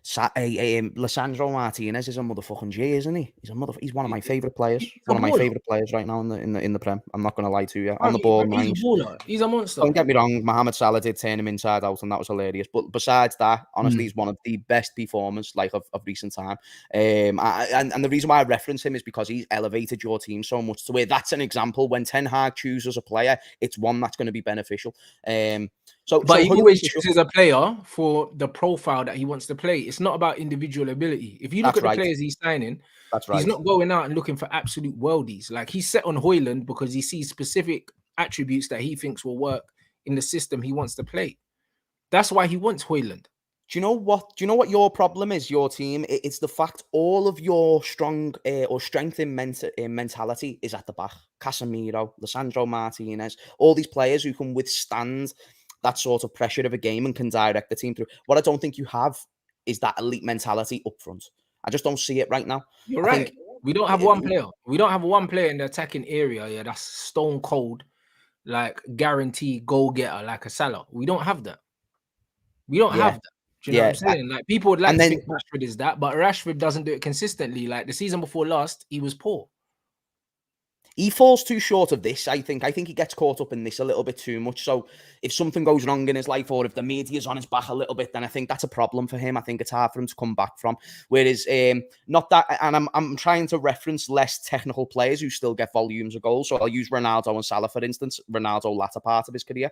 Lisandro Martinez is a motherfucking G, isn't he? He's one of my favourite players. He's One of my favourite players right now in the Prem. I'm not going to lie to you. On the ball, he's a baller. He's a monster. Don't get me wrong. Mohamed Salah did turn him inside out, and that was hilarious. But besides that, honestly, he's one of the best performers of recent time. And the reason why I reference him is because he's elevated your team so much to where that's an example. When Ten Hag chooses a player, it's one that's going to be beneficial. But he always chooses a player for the profile that he wants to play. It's not about individual ability. If you look at the players he's signing, he's not going out and looking for absolute worldies. Like, he's set on Højlund because he sees specific attributes that he thinks will work in the system he wants to play. That's why he wants Højlund. Do you know what your problem is, your team? It's the fact all of your strength in mentality is at the back. Casemiro, Lisandro Martinez, all these players who can withstand that sort of pressure of a game and can direct the team through. What I don't think you have is that elite mentality up front. I just don't see it right now. You're right. We don't have one player. We don't have one player in the attacking area. Yeah, that's stone cold, like guaranteed goal getter, like a Salah. We don't have that. We don't have that. Do you know what I'm saying? Like, people would like to think Rashford is that, but Rashford doesn't do it consistently. Like, the season before last, he was poor. He falls too short of this, I think. I think he gets caught up in this a little bit too much. So if something goes wrong in his life, or if the media's on his back a little bit, then I think that's a problem for him. I think it's hard for him to come back from. Whereas, not that, and I'm trying to reference less technical players who still get volumes of goals. So I'll use Ronaldo and Salah, for instance. Ronaldo, latter part of his career.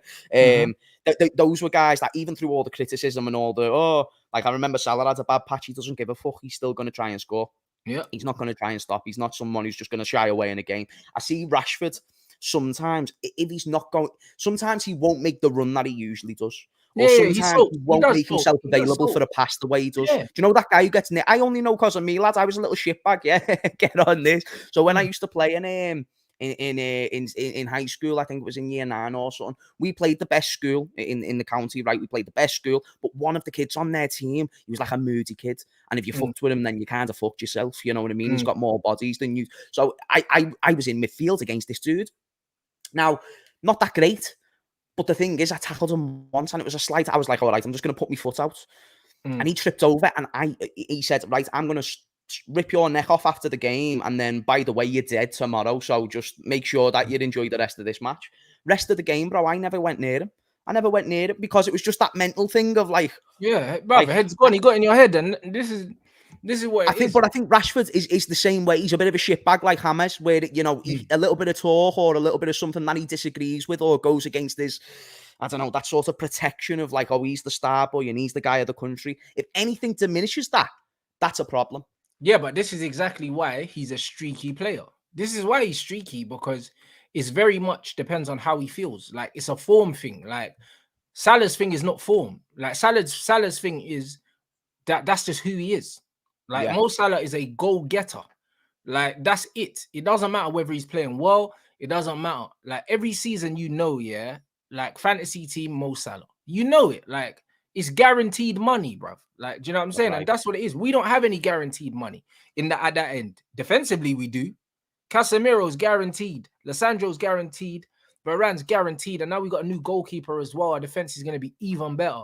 Those were guys that, even through all the criticism and all the, like, I remember Salah had a bad patch. He doesn't give a fuck. He's still going to try and score. Yeah, he's not going to try and stop. He's not someone who's just going to shy away in a game. I see Rashford sometimes, if he's not going, sometimes he won't make the run that he usually does. Or sometimes he won't make himself available for a pass the way he does. Do you know that guy who gets in? I only know because of me, lads. I was a little shitbag. Yeah, get on this. So when I used to play in high school, I think it was in year 9 or something, we played the best school in the county, right? We played the best school, but one of the kids on their team, he was like a moody kid, and if you fucked with him, then you kind of fucked yourself, you know what I mean? He's got more bodies than you. So I was in midfield against this dude. Now, not that great, but the thing is, I tackled him once, and it was a slight. I was like, all right, I'm just going to put my foot out, and he tripped over, and he said, right, I'm going to rip your neck off after the game, and then, by the way, you're dead tomorrow, so just make sure that you enjoy the rest of this match. Rest of the game, bro, I never went near him. Because it was just that mental thing of like, yeah, bro, like, head's gone. He got in your head, and this is what I think. But I think Rashford is the same way. He's a bit of a shitbag like James, where, you know, a little bit of talk or a little bit of something that he disagrees with or goes against his, I don't know, that sort of protection of like, oh, he's the star boy and he's the guy of the country. If anything diminishes that, that's a problem. Yeah, but this is exactly why he's a streaky player. This is why he's streaky, because it's very much depends on how he feels. Like, it's a form thing. Like, Salah's thing is not form. Like, Salah's thing is that's just who he is. Like, Mo Salah is a goal getter. Like, that's it. It doesn't matter whether he's playing well. It doesn't matter. Like, every season, you know, yeah, like, fantasy team Mo Salah. You know it. Like, it's guaranteed money, bruv. Like, do you know what I'm saying? Right. And that's what it is. We don't have any guaranteed money at that end. Defensively, we do. Casemiro's guaranteed. Lisandro's guaranteed. Varane's guaranteed. And now we got a new goalkeeper as well. Our defense is going to be even better.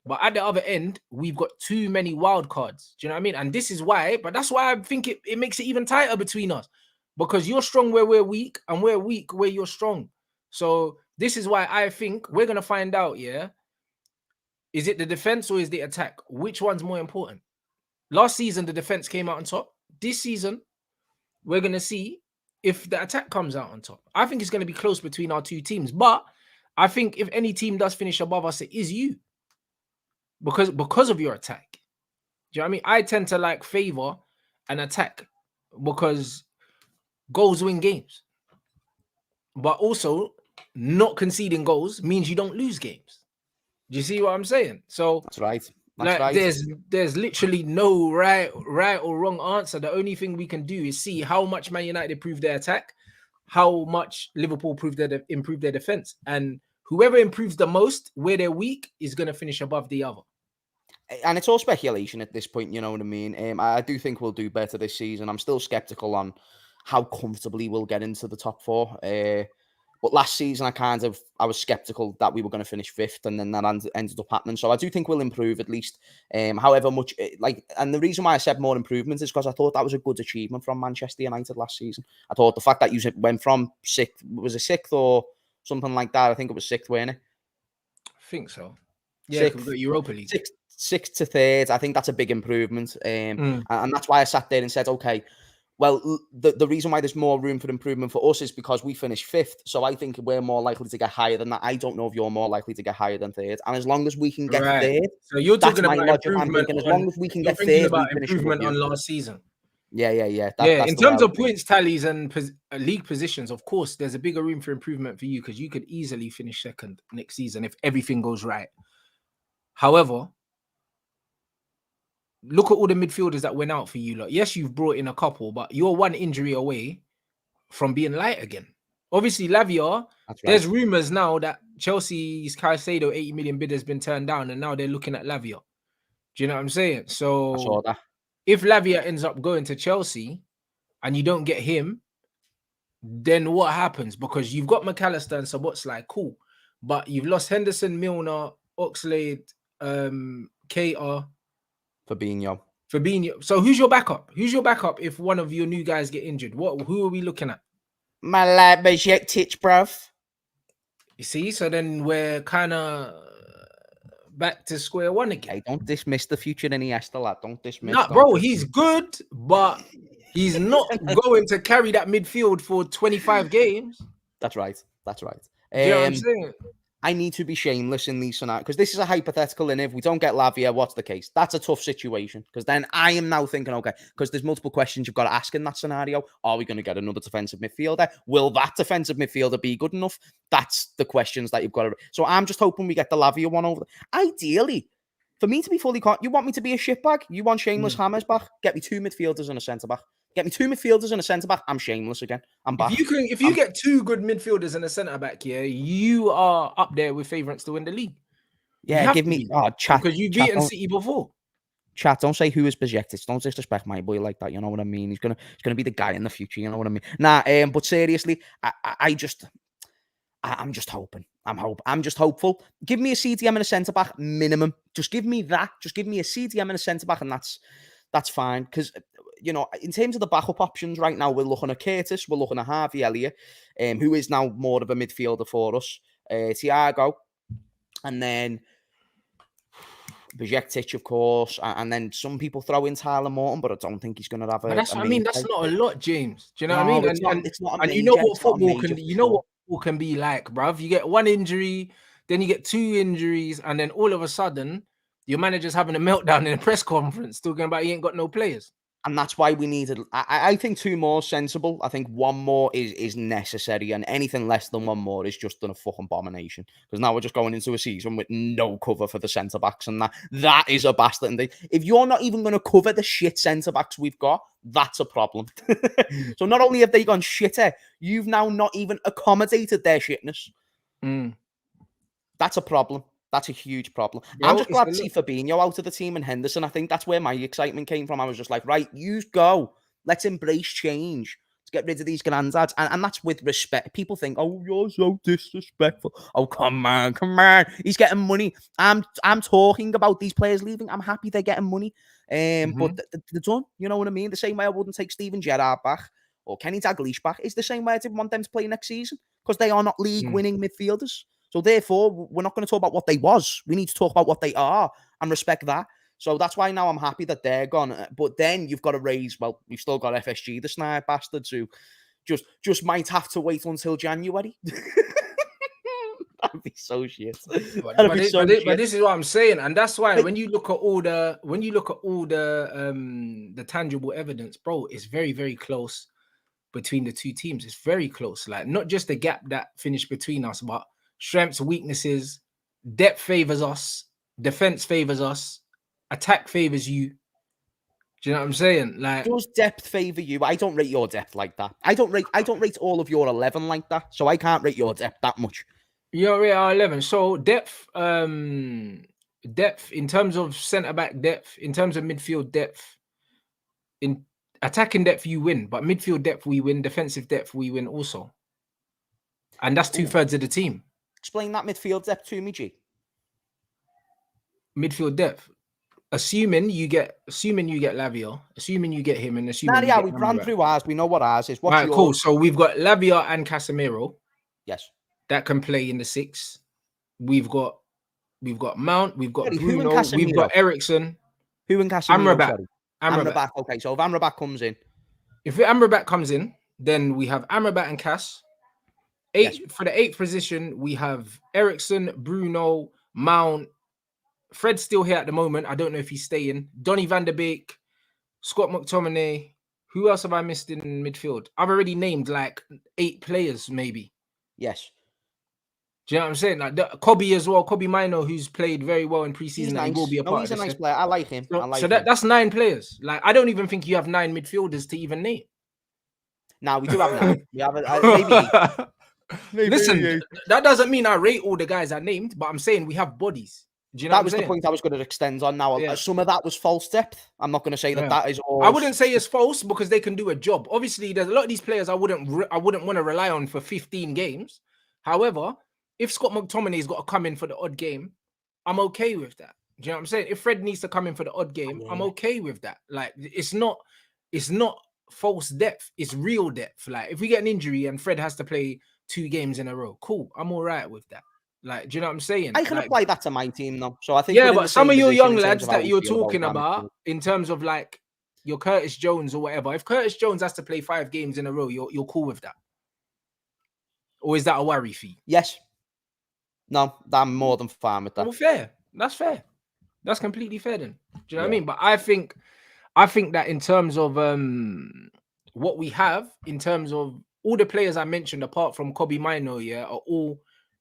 But at the other end, we've got too many wild cards. Do you know what I mean? And this is why, but that's why I think it makes it even tighter between us. Because you're strong where we're weak, and we're weak where you're strong. So this is why I think we're going to find out, yeah, is it the defense or is the attack? Which one's more important? Last season, the defense came out on top. This season, we're going to see if the attack comes out on top. I think it's going to be close between our two teams. But I think if any team does finish above us, it is you. Because of your attack. Do you know what I mean? I tend to like favor an attack because goals win games. But also, not conceding goals means you don't lose games. Do you see what I'm saying? So that's right. That's right. There's literally no right or wrong answer. The only thing we can do is see how much Man United improved their attack, how much Liverpool improved their defense, and whoever improves the most where they're weak is going to finish above the other. And it's all speculation at this point, you know what I mean? I do think we'll do better this season. I'm still sceptical on how comfortably we'll get into the top four. But last season, I was sceptical that we were going to finish fifth, and then that ended up happening. So I do think we'll improve at least. However much, and the reason why I said more improvements is because I thought that was a good achievement from Manchester United last season. I thought the fact that you went from sixth, was it sixth or something like that? I think it was sixth, wasn't it? I think so. Yeah, we got Europa League. Sixth to third, I think that's a big improvement. And that's why I sat there and said, okay, well, the reason why there's more room for improvement for us is because we finished fifth. So I think we're more likely to get higher than that. I don't know if you're more likely to get higher than third. And as long as we can get third, so you're talking about improvement. As long as we can get third, about improvement on last season. Yeah. In terms of points tallies and league positions, of course, there's a bigger room for improvement for you because you could easily finish second next season if everything goes right. However, look at all the midfielders that went out for you. Like, yes, you've brought in a couple, but you're one injury away from being light again. Obviously, LAVIA, there's rumors now that Chelsea's Caicedo 80 million bid has been turned down, and now they're looking at LAVIA. Do you know what I'm saying? So if LAVIA ends up going to Chelsea and you don't get him, then what happens? Because you've got McAllister and Szoboszlai, cool, but you've lost Henderson, Milner, Oxlade, Keita, Fabinho. So who's your backup? Who's your backup if one of your new guys get injured? Who are we looking at? My lad, Besiktas, bruv. You see, so then we're kind of back to square one again. Hey, don't dismiss the future Iniesta, lad. Don't dismiss. Nah, bro, he's good, but he's not going to carry that midfield for 25 games. That's right. Do you know what I'm saying? I need to be shameless in these scenarios because this is a hypothetical, and if we don't get LAVIA, what's the case? That's a tough situation because then I am now thinking, okay, because there's multiple questions you've got to ask in that scenario. Are we going to get another defensive midfielder? Will that defensive midfielder be good enough? That's the questions that you've got to. So I'm just hoping we get the LAVIA one over. Ideally, for me to be fully you want me to be a shitbag? You want shameless hammers back? Get me 2 midfielders and a centre back. Get me 2 midfielders and a centre back. I'm shameless again. I'm back. If you get 2 good midfielders and a centre back here, you are up there with favourites to win the league. Yeah, give me chat because you've beaten City before. Chat, don't say who is Besiktas. Don't disrespect my boy like that. You know what I mean? He's gonna be the guy in the future. You know what I mean? Nah, but seriously, I'm just hoping. I'm just hopeful. Give me a CDM and a centre back minimum. Just give me that. Just give me a CDM and a centre back, and that's fine. Because you know, in terms of the backup options right now, we're looking at Curtis, we're looking at Harvey Elliott, who is now more of a midfielder for us. Thiago, and then Besiktas, of course, and then some people throw in Tyler Morton, but I don't think he's going to have a. That's not a lot, James. Do you know what I mean? It's not and you know what football can. You know what football can be like, bruv. You get 1 injury, then you get 2 injuries, and then all of a sudden, your manager's having a meltdown in a press conference, talking about he ain't got no players. And that's why we needed. I think 2 more sensible. I think 1 more is necessary, and anything less than 1 more is just a fucking abomination. Because now we're just going into a season with no cover for the centre backs, and that is a bastard thing. If you're not even going to cover the shit centre backs we've got, that's a problem. So not only have they gone shitter, you've now not even accommodated their shitness. That's a problem. That's a huge problem. Bro, I'm just glad to see Fabinho out of the team and Henderson. I think that's where my excitement came from. I was just like, right, you go. Let's embrace change. Let's get rid of these granddads. And that's with respect. People think, oh, you're so disrespectful. Oh, come on. He's getting money. I'm talking about these players leaving. I'm happy they're getting money. But they're done. You know what I mean? The same way I wouldn't take Steven Gerrard back or Kenny Dalglish back is the same way I didn't want them to play next season because they are not league-winning midfielders. So therefore, we're not going to talk about what they was. We need to talk about what they are and respect that. So that's why now I'm happy that they're gone. But then you've got to raise, well, we've still got FSG, the snipe bastards, who just might have to wait until January. That'd be so shit. But this is what I'm saying, and that's why when you look at all the the tangible evidence, bro, it's very, very close between the 2 teams. It's very close. Like, not just the gap that finished between us, but strengths, weaknesses, depth favors us, defense favors us, attack favors you. Do you know what I'm saying? Like, does depth favor you? I don't rate your depth like that. I don't rate all of your 11 like that, so I can't rate your depth that much. You're at 11. So depth, depth in terms of centre back depth, in terms of midfield depth, in attacking depth you win, but midfield depth we win, defensive depth we win also, and that's 2/3 of the team. Explain that midfield depth to me, G. Midfield depth. Assuming you get LAVIA, assuming you get him, and assuming you Yeah, get we've run through ours. We know what ours is. What's right, yours? cool. So we've got LAVIA and Casemiro. Yes. That can play in the 6. We've got Mount, we've got Sorry, who and Bruno, we've got Casemiro? Ericsson. Who and Casemiro? Amrabat. Sorry. Amrabat. Okay, so if Amrabat comes in. If Amrabat comes in, then we have Amrabat and Cass. Yes. For the 8th position, we have Ericsson, Bruno, Mount. Fred's still here at the moment. I don't know if he's staying. Donny van der Beek, Scott McTominay. Who else have I missed in midfield? I've already named like 8 players, maybe. Yes. Do you know what I'm saying? Like Kobe as well, Kobe Mino, who's played very well in preseason. Nice. He will be a part he's of a this. nice player. I like him. So that's 9 players. Like I don't even think you have 9 midfielders to even name. Now we do have 9. We have maybe. Maybe. Listen, that doesn't mean I rate all the guys I named, but I'm saying we have bodies. Do you know that was the point I was going to extend on now. Yeah. Some of that was false depth. I'm not going to say that is all. I wouldn't say it's false because they can do a job. Obviously, there's a lot of these players I wouldn't want to rely on for 15 games. However, if Scott McTominay's got to come in for the odd game, I'm okay with that. Do you know what I'm saying? If Fred needs to come in for the odd game, I'm okay with that. Like it's not false depth, it's real depth. Like if we get an injury and Fred has to play 2 games in a row, cool. I'm all right with that. Like, do you know what I'm saying? I can apply that to my team though. So I think but some of your young lads that you're talking about in terms of like your Curtis Jones or whatever, if Curtis Jones has to play 5 games in a row, you're cool with that? Or is that a worry for you? Yes. No, I'm more than fine with that. Well, fair. That's fair. That's completely fair then. Do you know what I mean? But I think that in terms of what we have, in terms of all the players I mentioned, apart from Kobe Mino, are all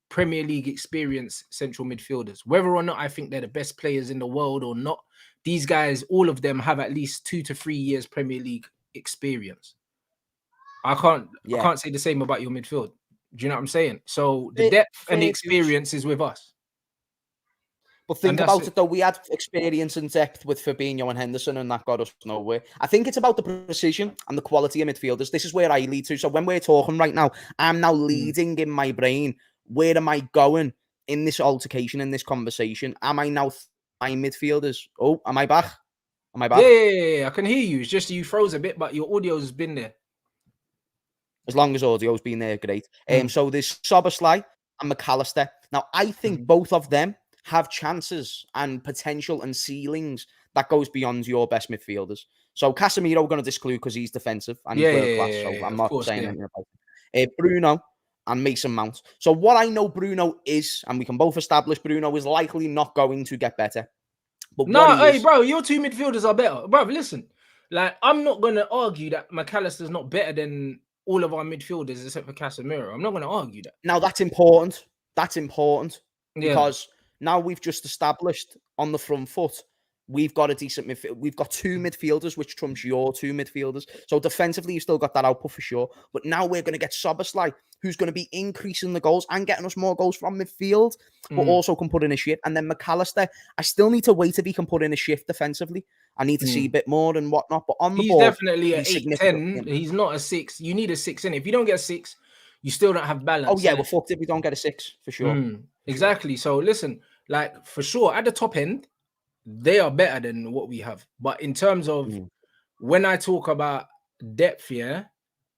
Premier League experienced central midfielders. Whether or not I think they're the best players in the world or not, these guys, all of them have at least 2 to 3 years Premier League experience. I can't say the same about your midfield. Do you know what I'm saying? So the depth and the experience is with us. But think about it though, we had experience and depth with Fabinho and Henderson, and that got us nowhere. I think it's about the precision and the quality of midfielders. This is where I lead to. So when we're talking right now, I'm now leading in my brain. Where am I going in this altercation, in this conversation? Am I now my midfielders? Oh, am I back? Am I back? Yeah, I can hear you. It's just you froze a bit, but your audio's been there. As long as audio's been there, great. So there's Szoboszlai and McAllister. Now, I think both of them have chances and potential and ceilings that goes beyond your best midfielders. So Casemiro we're going to disclude because he's defensive and he's world class. So I'm not saying anything about it. Bruno and Mason Mount. So what I know Bruno is, and we can both establish Bruno is likely not going to get better. But bro, your 2 midfielders are better. Bro, listen, like I'm not going to argue that McAllister's not better than all of our midfielders except for Casemiro. I'm not going to argue that. Now that's important. That's important because now we've just established on the front foot, we've got a decent midfield. We've got 2 midfielders, which trumps your 2 midfielders. So defensively, you still got that output for sure. But now we're going to get Szoboszlai, who's going to be increasing the goals and getting us more goals from midfield, but also can put in a shift. And then McAllister, I still need to wait if he can put in a shift defensively. I need to see a bit more and whatnot. But on the ball, he's definitely an 8-10. He's not a 6. You need a 6 in. If you don't get a 6, you still don't have balance. Oh yeah, we're fucked if we don't get a 6 for sure. Exactly. So listen, like for sure, at the top end, they are better than what we have. But in terms of when I talk about depth here,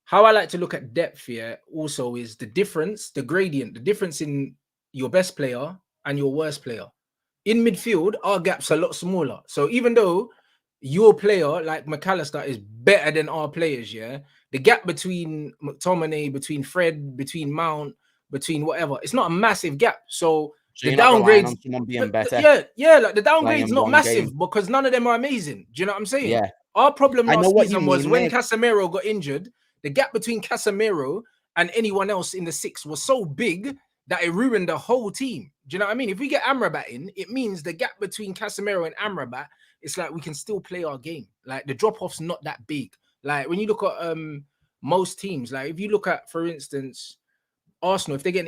how I like to look at depth here also is the difference, the gradient, the difference in your best player and your worst player. In midfield, our gap's a lot smaller. So even though your player, like McAllister, is better than our players, the gap between McTominay, between Fred, between Mount, between whatever, it's not a massive gap. So the downgrades, like the downgrade's not massive because none of them are amazing. Do you know what I'm saying? Yeah. Our problem last season was when Casemiro got injured, the gap between Casemiro and anyone else in the 6 was so big that it ruined the whole team. Do you know what I mean? If we get Amrabat in, it means the gap between Casemiro and Amrabat, it's like we can still play our game. Like the drop-off's not that big. Like when you look at most teams, like if you look at, for instance, Arsenal, if they get an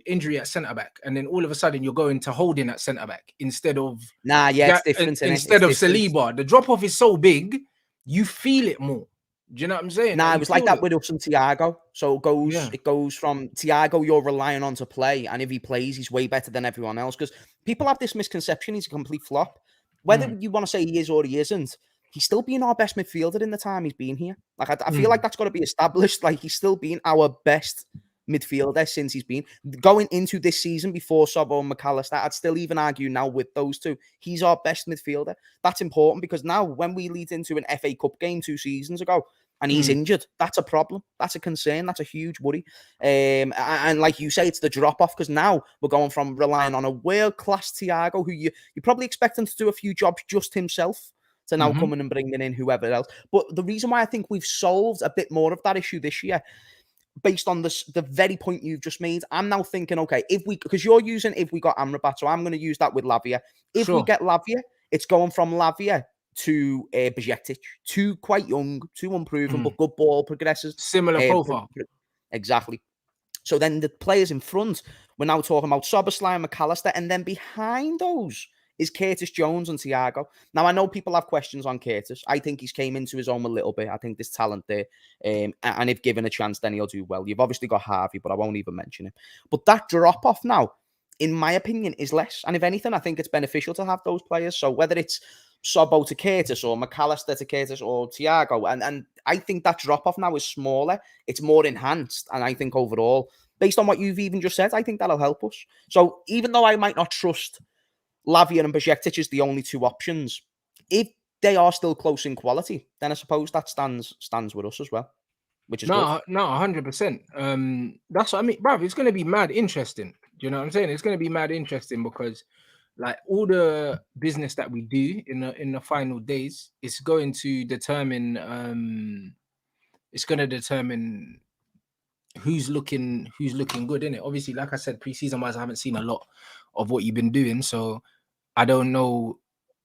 injury at centre back, and then all of a sudden you're going to Holding at centre back instead of it's different. Instead of Saliba, the drop off is so big, you feel it more. Do you know what I'm saying? It was like that with us and Thiago. So it goes from Thiago you're relying on to play, and if he plays, he's way better than everyone else. Because people have this misconception he's a complete flop. Whether you want to say he is or he isn't, he's still been our best midfielder in the time he's been here. Like I feel like that's got to be established. Like he's still been our best midfielder since he's been going into this season before Sobbo and McAllister. I'd still even argue now with those two, he's our best midfielder. That's important because now when we lead into an FA Cup game 2 seasons ago and he's injured, that's a problem. That's a concern. That's a huge worry. And like you say, it's the drop off because now we're going from relying on a world class Thiago, who you probably expect him to do a few jobs just himself, to now coming and bringing in whoever else. But the reason why I think we've solved a bit more of that issue this year, based on the very point you've just made, I'm now thinking, okay, because you're using if we got Amrabat, so I'm going to use that with Lavia. If we get Lavia, it's going from Lavia to Bajcetic, 2 quite young, 2 unproven, but good ball progressors. Similar profile. Exactly. So then the players in front, we're now talking about Szoboszlai and McAllister, and then behind those is Curtis Jones and Thiago. Now, I know people have questions on Curtis. I think he's came into his own a little bit. I think there's talent there. And if given a chance, then he'll do well. You've obviously got Harvey, but I won't even mention him. But that drop-off now, in my opinion, is less. And if anything, I think it's beneficial to have those players. So whether it's Sobbo to Curtis or McAllister to Curtis or Thiago, and I think that drop-off now is smaller. It's more enhanced. And I think overall, based on what you've even just said, I think that'll help us. So even though I might not trust Lavia and Bajcetic is the only 2 options, if they are still close in quality, then I suppose that stands with us as well, which is good. No, 100%. That's what I mean, bruv. It's going to be mad interesting. Do you know what I'm saying? It's going to be mad interesting because, like, all the business that we do in the final days, it's going to determine. It's going to determine who's looking good in it. Obviously, like I said, preseason wise, I haven't seen a lot of what you've been doing, so I don't know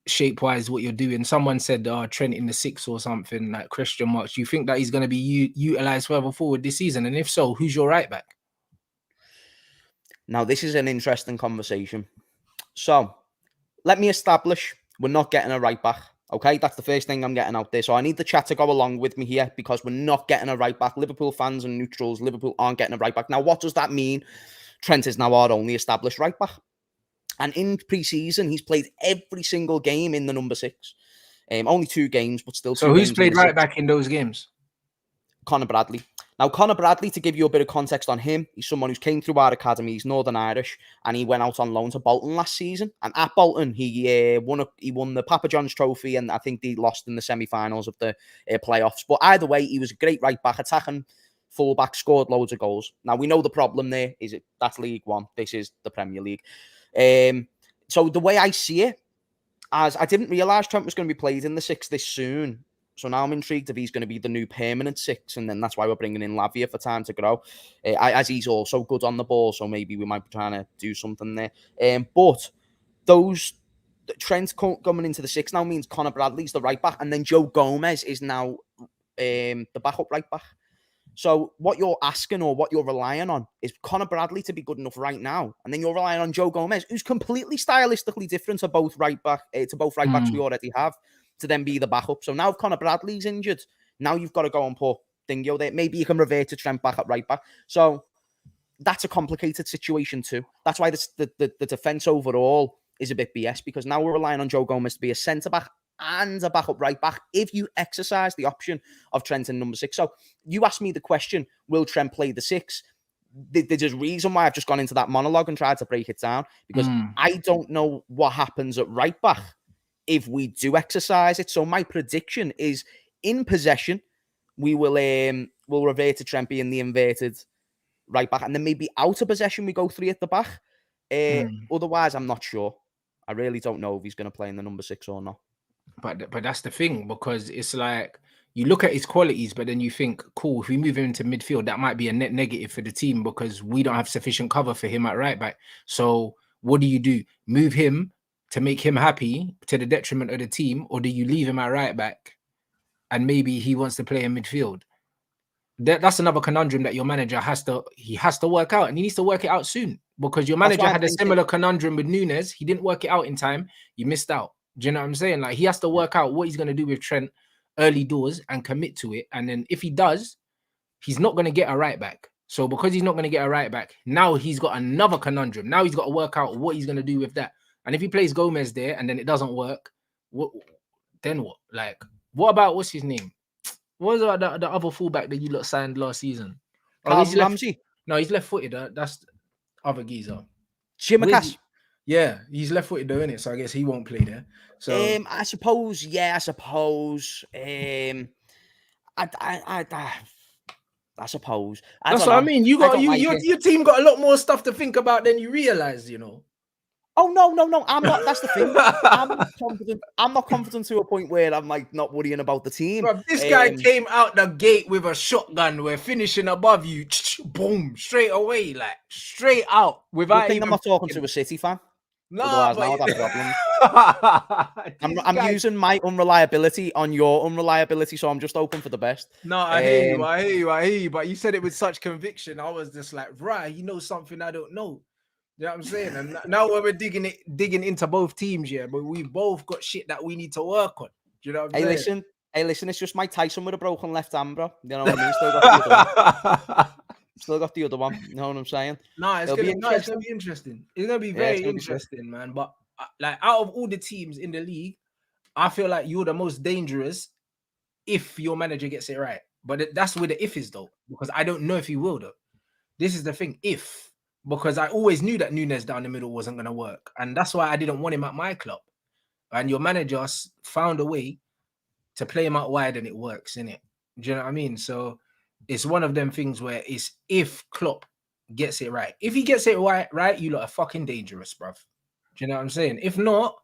shape wise what you're doing. Someone said Trent in the 6 or something, like question marks. Do you think that he's going to be utilized further forward this season? And if so, who's your right back? Now, this is an interesting conversation. So let me establish we're not getting a right back. Okay, that's the first thing I'm getting out there. So I need the chat to go along with me here because we're not getting a right back. Liverpool fans and neutrals, Liverpool aren't getting a right back. Now, what does that mean? Trent is now our only established right back. And in pre-season, he's played every single game in the number 6. Only 2 games, but still 2 So who's played right back in those games? Connor Bradley. Now, Connor Bradley, to give you a bit of context on him, he's someone who's came through our academy. He's Northern Irish, and he went out on loan to Bolton last season. And at Bolton, he won the Papa John's Trophy, and I think they lost in the semi-finals of the playoffs. But either way, he was a great right back, attacking fullback, scored loads of goals. Now, we know the problem there is that's League One. This is the Premier League. So the way I see it, as I didn't realise Trent was going to be played in the 6 this soon. So now I'm intrigued if he's going to be the new permanent 6, and then that's why we're bringing in Lavia for time to grow, as he's also good on the ball, so maybe we might be trying to do something there. But Trent coming into the 6 now means Connor Bradley's the right back, and then Joe Gomez is now the backup right back. So what you're asking or what you're relying on is Connor Bradley to be good enough right now, and then you're relying on Joe Gomez, who's completely stylistically different to both right backs we already have, to then be the backup. So now if Connor Bradley's injured, now you've got to go and put Dingo there. Maybe you can revert to Trent back at right back. So that's a complicated situation too. That's why the defense overall is a bit BS, because now we're relying on Joe Gomez to be a centre back and a backup right back if you exercise the option of Trent in number 6. So you asked me the question, will Trent play the 6? There's a reason why I've just gone into that monologue and tried to break it down, because I don't know what happens at right back if we do exercise it. So my prediction is, in possession, we will we'll revert to Trent being the inverted right back, and then maybe out of possession we go 3 at the back. Otherwise, I'm not sure. I really don't know if he's going to play in the number 6 or not. But that's the thing, because it's like you look at his qualities, but then you think, cool, if we move him into midfield, that might be a net negative for the team because we don't have sufficient cover for him at right back. So what do? Move him to make him happy to the detriment of the team, or do you leave him at right back and maybe he wants to play in midfield? that's another conundrum that your manager has to work out, and he needs to work it out soon, because your That's manager why I'm had a thinking. similar conundrum with Nunes. He didn't work it out in time. You missed out. Do you know what I'm saying? Like, he has to work out what he's going to do with Trent early doors and commit to it. And then if he does, he's not going to get a right back. So because he's not going to get a right back, now he's got another conundrum. Now he's got to work out what he's going to do with that. And if he plays Gomez there and then it doesn't work, then what? Like, what about, what's his name? What was about the other fullback that you lot signed last season? Oh, he's Calvin left. Ramsey, No, he's left-footed. That's the other geezer. Chimikas. Yeah, he's left-footed though, innit? So I guess he won't play there. So I suppose. Yeah, I suppose. I suppose. that's what I mean. You I got don't like it. your team got a lot more stuff to think about than you realize, you know. Oh no! I'm not. That's the thing. I'm not confident. I'm not confident to a point where I'm like not worrying about the team. Bro, this guy came out the gate with a shotgun. We're finishing above you, boom, straight away, like straight out. Without I'm not talking to a City fan. Otherwise, now I'd have problems. I'm using my unreliability on your unreliability, so I'm just hoping for the best. No, I hear you. But you said it with such conviction. I was just like, right, he knows something I don't know. You know what I'm saying? And now when we're digging into both teams, yeah, but we've both got shit that we need to work on. Do you know what I'm saying? Hey, listen, it's just Mike Tyson with a broken left hand, bro. You know what I mean? Still got the other one. You know what I'm saying? No, it's gonna be interesting. It's gonna be very interesting, man. But like, out of all the teams in the league, I feel like you're the most dangerous if your manager gets it right. But that's where the if is though, because I don't know if he will though. This is the thing, if, because I always knew that Nunes down the middle wasn't gonna work, and that's why I didn't want him at my club. And your manager found a way to play him out wide, and it works, innit? Do you know what I mean? So it's one of them things where it's if Klopp gets it right. If he gets it right, you lot are fucking dangerous, bruv. Do you know what I'm saying? If not,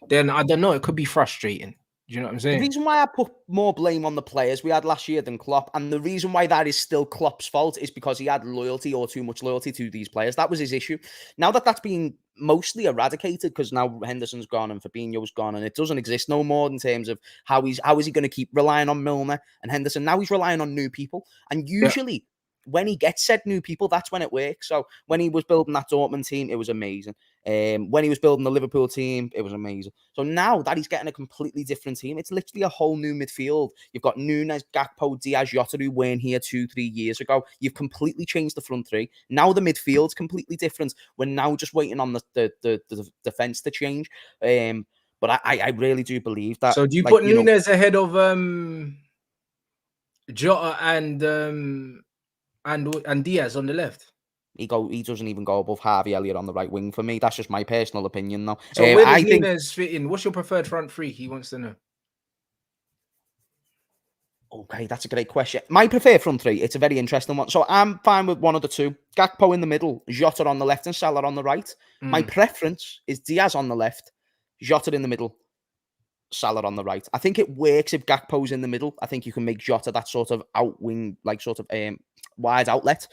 then I don't know. It could be frustrating. Do you know what I'm saying? The reason why I put more blame on the players we had last year than Klopp, and the reason why that is still Klopp's fault, is because he had loyalty or too much loyalty to these players. That was his issue. Now that that's been mostly eradicated, because now Henderson's gone and Fabinho's gone, and it doesn't exist no more in terms of how is he going to keep relying on Milner and Henderson. Now he's relying on new people, and usually when he gets said new people, that's when it works. So when he was building that Dortmund team, it was amazing. When he was building the Liverpool team, it was amazing. So now that he's getting a completely different team, it's literally a whole new midfield. You've got Nunes, Gakpo, Diaz, Jota, who weren't here 2-3 years ago. You've completely changed the front three. Now the midfield's completely different. We're now just waiting on the defense to change. But I really do believe that. So do you put Nunes ahead of Jota and Diaz on the left? He doesn't even go above Harvey Elliott on the right wing for me. That's just my personal opinion, though. So where does Nunes fit in? What's your preferred front three? He wants to know. Okay, that's a great question. My preferred front three, it's a very interesting one. So I'm fine with one of the two. Gakpo in the middle, Jota on the left and Salah on the right. My preference is Diaz on the left, Jota in the middle, Salah on the right. I think it works if Gakpo's in the middle. I think you can make Jota that sort of out wing, like sort of wide outlet.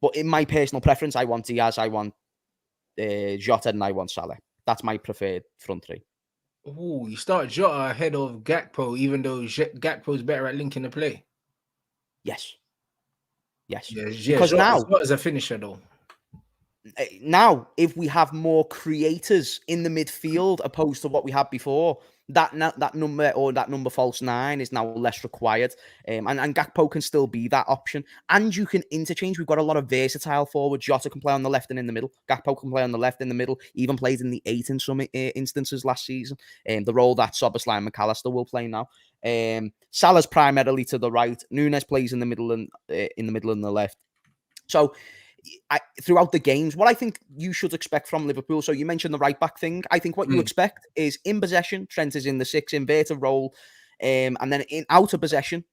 But in my personal preference, I want Diaz, I want Jota, and I want Salah. That's my preferred front three. Oh, you start Jota ahead of Gakpo, even though Gakpo's better at linking the play. Yes. Yeah, because now Jota's a finisher though. Now, if we have more creators in the midfield opposed to what we had before, that number false 9 is now less required. And Gakpo can still be that option. And you can interchange. We've got a lot of versatile forwards. Jota can play on the left and in the middle. Gakpo can play on the left in the middle. Even played in the 8 in some instances last season. The role that Szoboszlai and McAllister will play now. Salah's primarily to the right. Nunes plays in the middle and the left. So throughout the games, what I think you should expect from Liverpool, so you mentioned the right back thing. I think what you expect is in possession, Trent is in the 6 inverted role, and then in out of possession,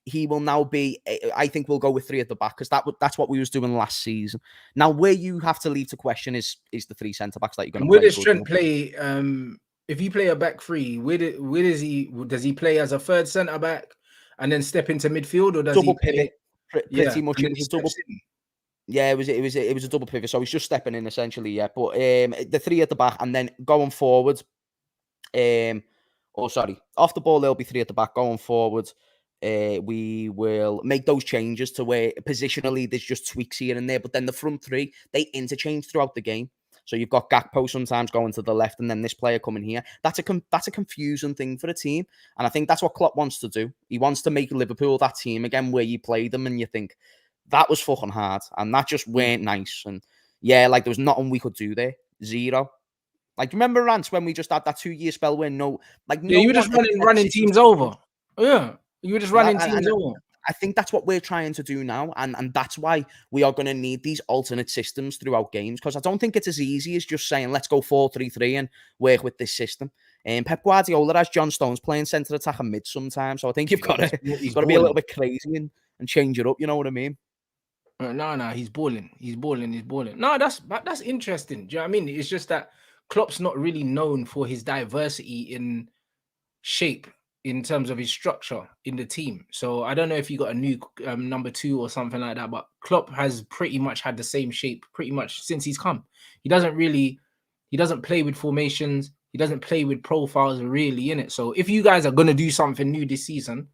he will now be, I think we'll go with 3 at the back, because that's what we was doing last season. Now, where you have to leave to question is the 3 centre-backs that you're going to play. Where does Trent play? If you play a back 3, where does he play as a third centre-back and then step into midfield, or does double he pivot? Pretty much. It was a double. Yeah, it was a double pivot. So he's just stepping in essentially. Yeah, but the 3 at the back, and then going forward. Off the ball there'll be 3 at the back. Going forward, we will make those changes to where positionally there's just tweaks here and there, but then the front three, they interchange throughout the game. So you've got Gakpo sometimes going to the left and then this player coming here. That's a confusing thing for a team. And I think that's what Klopp wants to do. He wants to make Liverpool that team again where you play them and you think, that was fucking hard. And that just weren't nice. And yeah, like there was nothing we could do there. Zero. Like, remember, Rants, when we just had that 2-year spell where no you were just running teams over. Yeah, you were just running teams over. I think that's what we're trying to do now, and that's why we are going to need these alternate systems throughout games, because I don't think it's as easy as just saying, let's go 4-3-3 and work with this system. And Pep Guardiola has John Stones playing centre attack and mid sometimes, so I think you've got to be a little bit crazy and change it up, you know what I mean? No, he's balling. No, that's interesting. Do you know what I mean? It's just that Klopp's not really known for his diversity in shape in terms of his structure in the team. So I don't know if you got a new number 2 or something like that, but Klopp has pretty much had the same shape pretty much since he's come. He doesn't play with formations. He doesn't play with profiles really in it. So if you guys are going to do something new this season,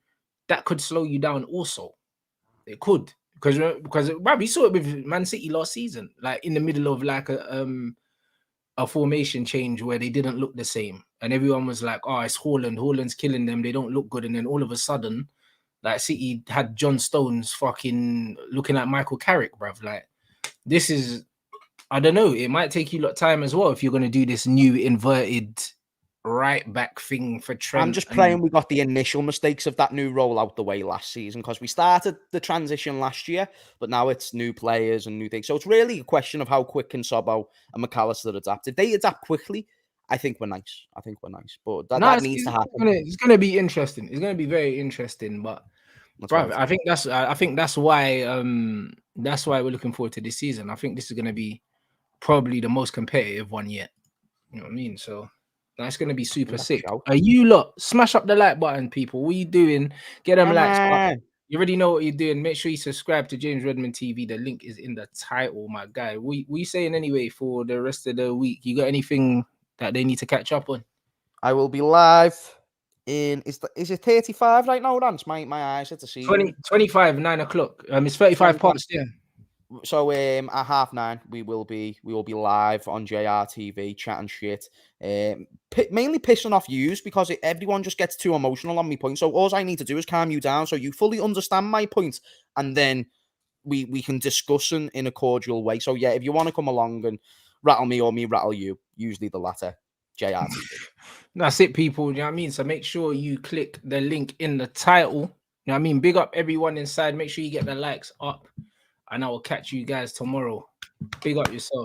that could slow you down also. It could. Because we saw it with Man City last season, like in the middle of like a formation change where they didn't look the same, and everyone was like, "Oh, it's Haaland. Haaland's killing them. They don't look good." And then all of a sudden, like City had John Stones fucking looking like Michael Carrick, bruv. Like this is, I don't know. It might take you a lot of time as well if you're gonna do this new inverted right back thing for Trent. I'm just praying we got the initial mistakes of that new role out the way last season, because we started the transition last year, but now it's new players and new things. So it's really a question of how quick can Sobbo and McAllister adapt. If they adapt quickly, I think we're nice. But that needs to happen. It's going to be interesting. It's going to be very interesting. But bro, I think that's why we're looking forward to this season. I think this is going to be probably the most competitive one yet. You know what I mean? So that's going to be super sick. Are you lot? Smash up the like button, people. What are you doing? Get them likes up. You already know what you're doing. Make sure you subscribe to James Redmond TV. The link is in the title, my guy. We saying anyway for the rest of the week? You got anything that they need to catch up on? I will be live in, is it 35 right now, Rants? My eyes had to see 25, 9 o'clock. It's 35 past, yeah. So at 9:30 we will be live on JR TV chatting shit, mainly pissing off yous because everyone just gets too emotional on my point. So all I need to do is calm you down so you fully understand my point, and then we can discuss in a cordial way. So yeah, if you want to come along and rattle me or me rattle you, usually the latter. JR TV. That's it, people. You know what I mean? So make sure you click the link in the title. You know what I mean? Big up everyone inside. Make sure you get the likes up. And I will catch you guys tomorrow. Big up yourself.